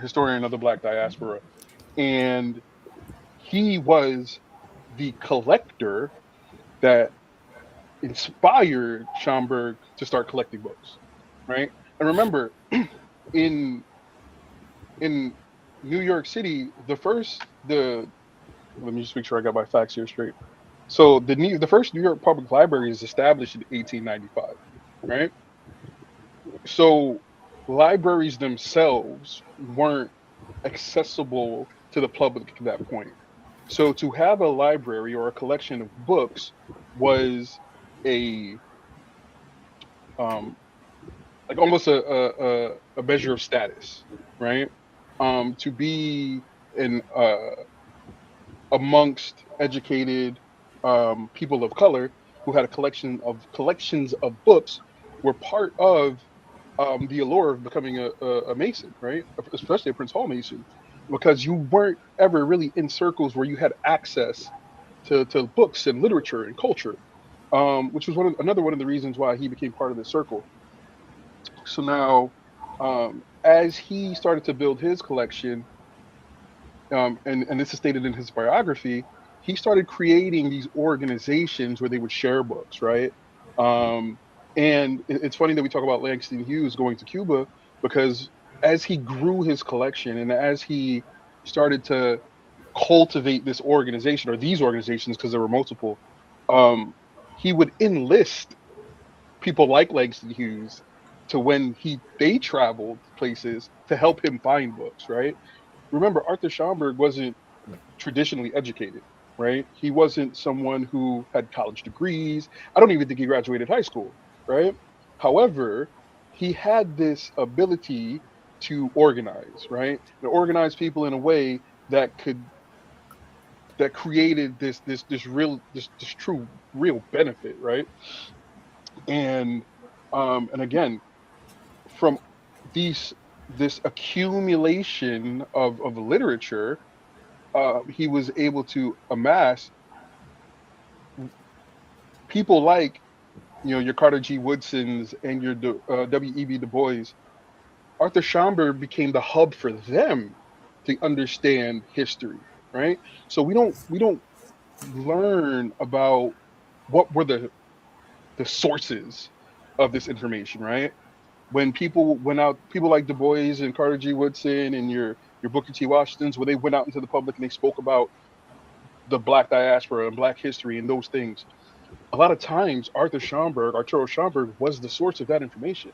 historian of the Black diaspora, and he was the collector that inspired Schomburg to start collecting books, right? And remember, in New York City, let me just make sure I got my facts here straight. So the first New York Public Library is established in 1895, right? So libraries themselves weren't accessible to the public at that point. So to have a library or a collection of books was a like almost a measure of status, right? To be in amongst educated people of color who had collections of books were part of the allure of becoming a Mason, right? Especially a Prince Hall Mason, because you weren't ever really in circles where you had access to books and literature and culture, which was another one of the reasons why he became part of this circle. So now, as he started to build his collection, and this is stated in his biography, he started creating these organizations where they would share books, right? And it's funny that we talk about Langston Hughes going to Cuba, because as he grew his collection and as he started to cultivate this organization, or these organizations, because there were multiple, he would enlist people like Langston Hughes to when they traveled places to help him find books, right? Remember, Arthur Schomburg wasn't traditionally educated, right? He wasn't someone who had college degrees. I don't even think he graduated high school, right? However, he had this ability to organize, right? To organize people in a way that created this true real benefit, right? And again, from this accumulation of literature, he was able to amass people like your Carter G. Woodsons and your W.E.B. Du Bois. Arthur Schomburg became the hub for them to understand history, right? So we don't learn about what were the sources of this information, right? When people went out, people like Du Bois and Carter G. Woodson and your Booker T. Washingtons, where they went out into the public and they spoke about the Black diaspora and Black history and those things, a lot of times Arturo Schomburg was the source of that information,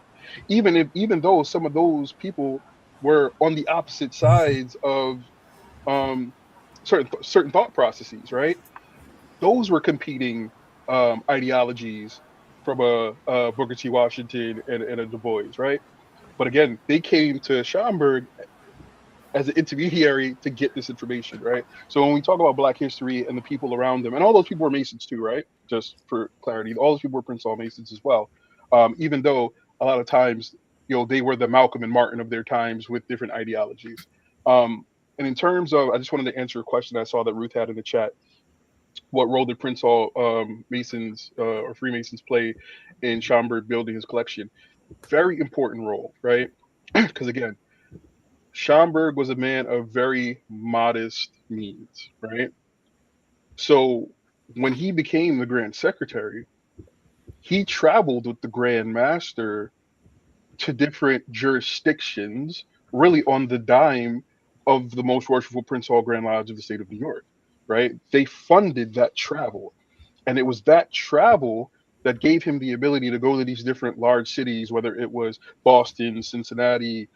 even though some of those people were on the opposite sides of certain thought processes, right? Those were competing ideologies from a Booker T. Washington and a Du Bois, right? But again, they came to Schomburg as an intermediary to get this information, right? So when we talk about Black history and the people around them, and all those people were Masons too, right? Just for clarity, all those people were Prince Hall Masons as well. Even though a lot of times, they were the Malcolm and Martin of their times with different ideologies. And in terms of, I just wanted to answer a question I saw that Ruth had in the chat. What role did Prince Hall Masons or Freemasons play in Schomburg building his collection? Very important role, right? Because again, Schomburg was a man of very modest means, right? So when he became the Grand Secretary, he traveled with the Grand Master to different jurisdictions, really on the dime of the most worshipful Prince Hall Grand Lodge of the state of New York, right? They funded that travel. And it was that travel that gave him the ability to go to these different large cities, whether it was Boston, Cincinnati,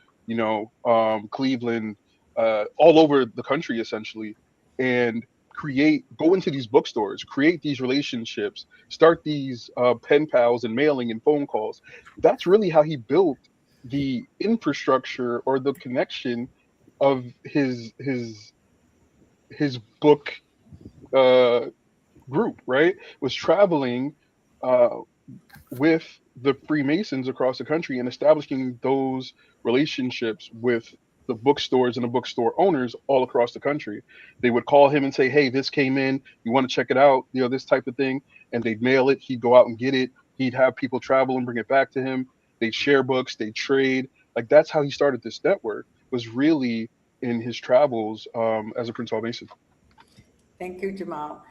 Cleveland, all over the country, essentially, and go into these bookstores, create these relationships, start these pen pals and mailing and phone calls. That's really how he built the infrastructure or the connection of his book group, right? Was traveling with the Freemasons across the country and establishing those relationships with the bookstores and the bookstore owners all across the country. They would call him and say, hey, this came in, you want to check it out, this type of thing. And they'd mail it. He'd go out and get it. He'd have people travel and bring it back to him. They'd share books, they'd trade. Like, that's how he started this network, was really in his travels as a Prince Hall Mason. Thank you, Jamal.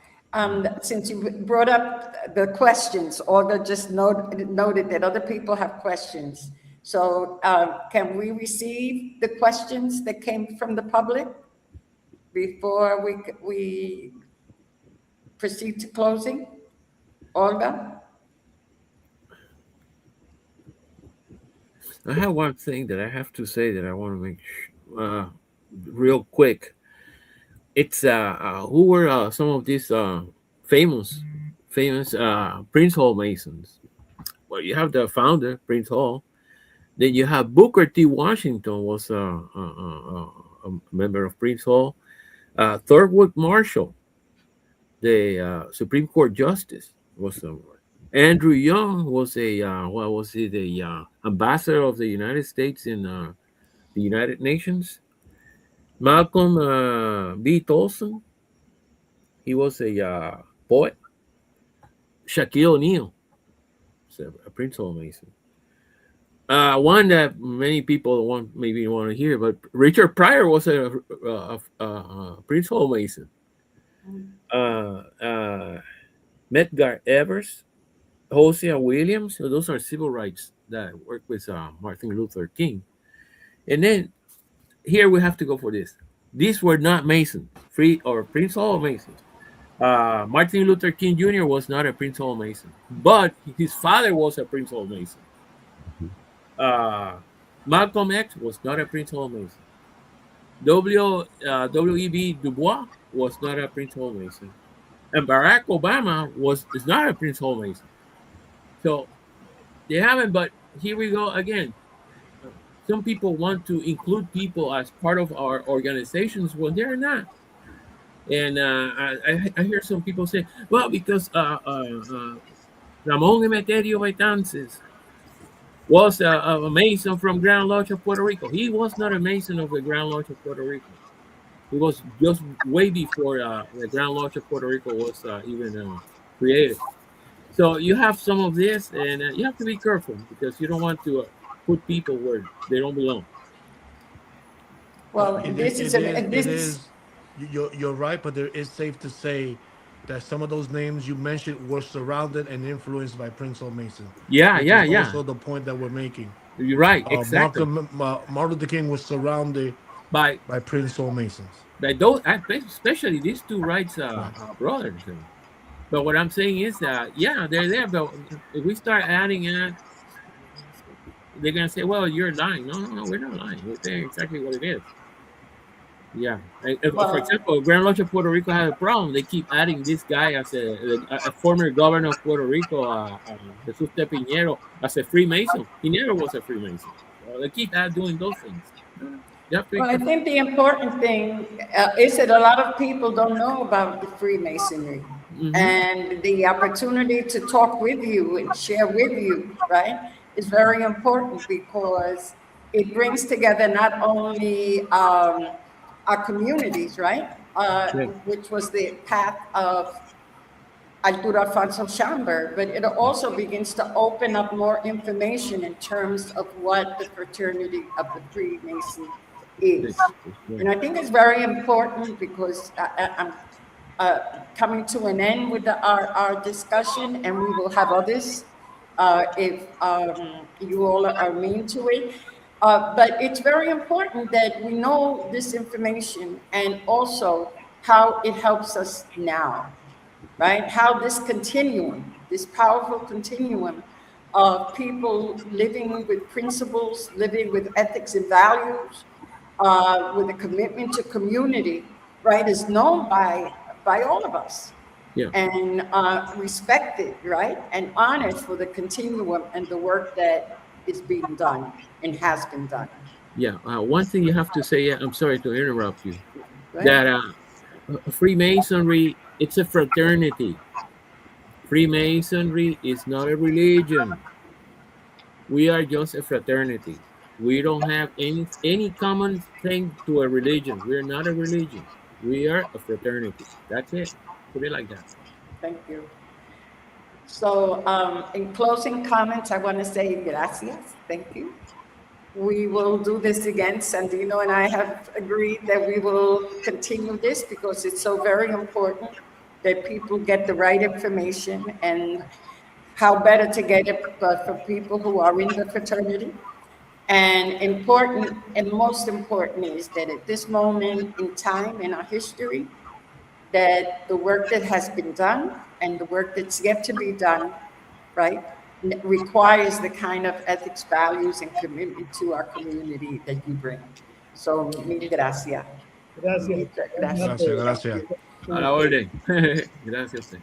Since you brought up the questions, Olga just noted that other people have questions. So can we receive the questions that came from the public before we proceed to closing? Olga? I have one thing that I have to say that I want to make real quick. It's who were some of these famous Prince Hall Masons? Well, you have the founder, Prince Hall. Then you have Booker T. Washington was a member of Prince Hall. Thurgood Marshall, the Supreme Court Justice, was somewhere. Andrew Young was a ambassador of the United States in the United Nations. Malcolm B. Tolson, he was a poet. Shaquille O'Neal, a Prince Hall Mason. One that many people maybe want to hear, but Richard Pryor was a Prince Hall Mason. Medgar Evers, Hosea Williams, so those are civil rights that work with Martin Luther King. And then here we have to go for this. These were not Masons, Prince Hall Masons. Martin Luther King Jr. was not a Prince Hall Mason, but his father was a Prince Hall Mason. Malcolm X was not a Prince Hall Mason. W.E.B. Du Bois was not a Prince Hall Mason. And Barack Obama is not a Prince Hall Mason. So they haven't, but here we go again. Some people want to include people as part of our organizations when they're not. And I hear some people say, well, because Ramon Emeterio Betances was a Mason from Grand Lodge of Puerto Rico. He was not a Mason of the Grand Lodge of Puerto Rico. He was just way before the Grand Lodge of Puerto Rico was even created. So you have some of this, and you have to be careful because you don't want to put people where they don't belong. Well, you're right, but it is safe to say that some of those names you mentioned were surrounded and influenced by Prince Hall Mason. Yeah. Also, the point that we're making. You're right. Exactly. Martin Luther King was surrounded by Prince Hall Masons. But those, especially these two rights brothers. But what I'm saying is that, yeah, they're there. But if we start adding it, they're going to say, well, you're lying. No, we're not lying. We're saying exactly what it is. Yeah. For example, Grand Lodge of Puerto Rico has a problem. They keep adding this guy as a former governor of Puerto Rico, Jesus Piñero, as a Freemason. He never was a Freemason. So they keep doing those things. Well, I think the important thing is that a lot of people don't know about the Freemasonry. And the opportunity to talk with you and share with you, right, is very important, because it brings together not only our communities, right, which was the path of Arturo Alfonso Schomburg, but it also begins to open up more information in terms of what the fraternity of the Freemason is. And I think it's very important, because I'm coming to an end with our discussion, and we will have others if you all are mean to it. But it's very important that we know this information, and also how it helps us now, right? How this continuum, this powerful continuum of people living with principles, living with ethics and values, with a commitment to community, right, is known by all of us, and respected, right, and honored for the continuum and the work that is being done and has been done. Yeah, one thing you have to say, I'm sorry to interrupt you, that Freemasonry, it's a fraternity. Freemasonry is not a religion. We are just a fraternity. We don't have any common thing to a religion. We're not a religion. We are a fraternity. That's it. Put it like that. Thank you. So in closing comments, I want to say gracias. Thank you. We will do this again. Sandino and I have agreed that we will continue this, because it's so very important that people get the right information, and how better to get it for people who are in the fraternity. And important, and most important, is that at this moment in time in our history, that the work that has been done and the work that's yet to be done, right, requires the kind of ethics, values, and commitment to our community that you bring. So, mil gracias. Gracias. Gracias. A la orden. Gracias.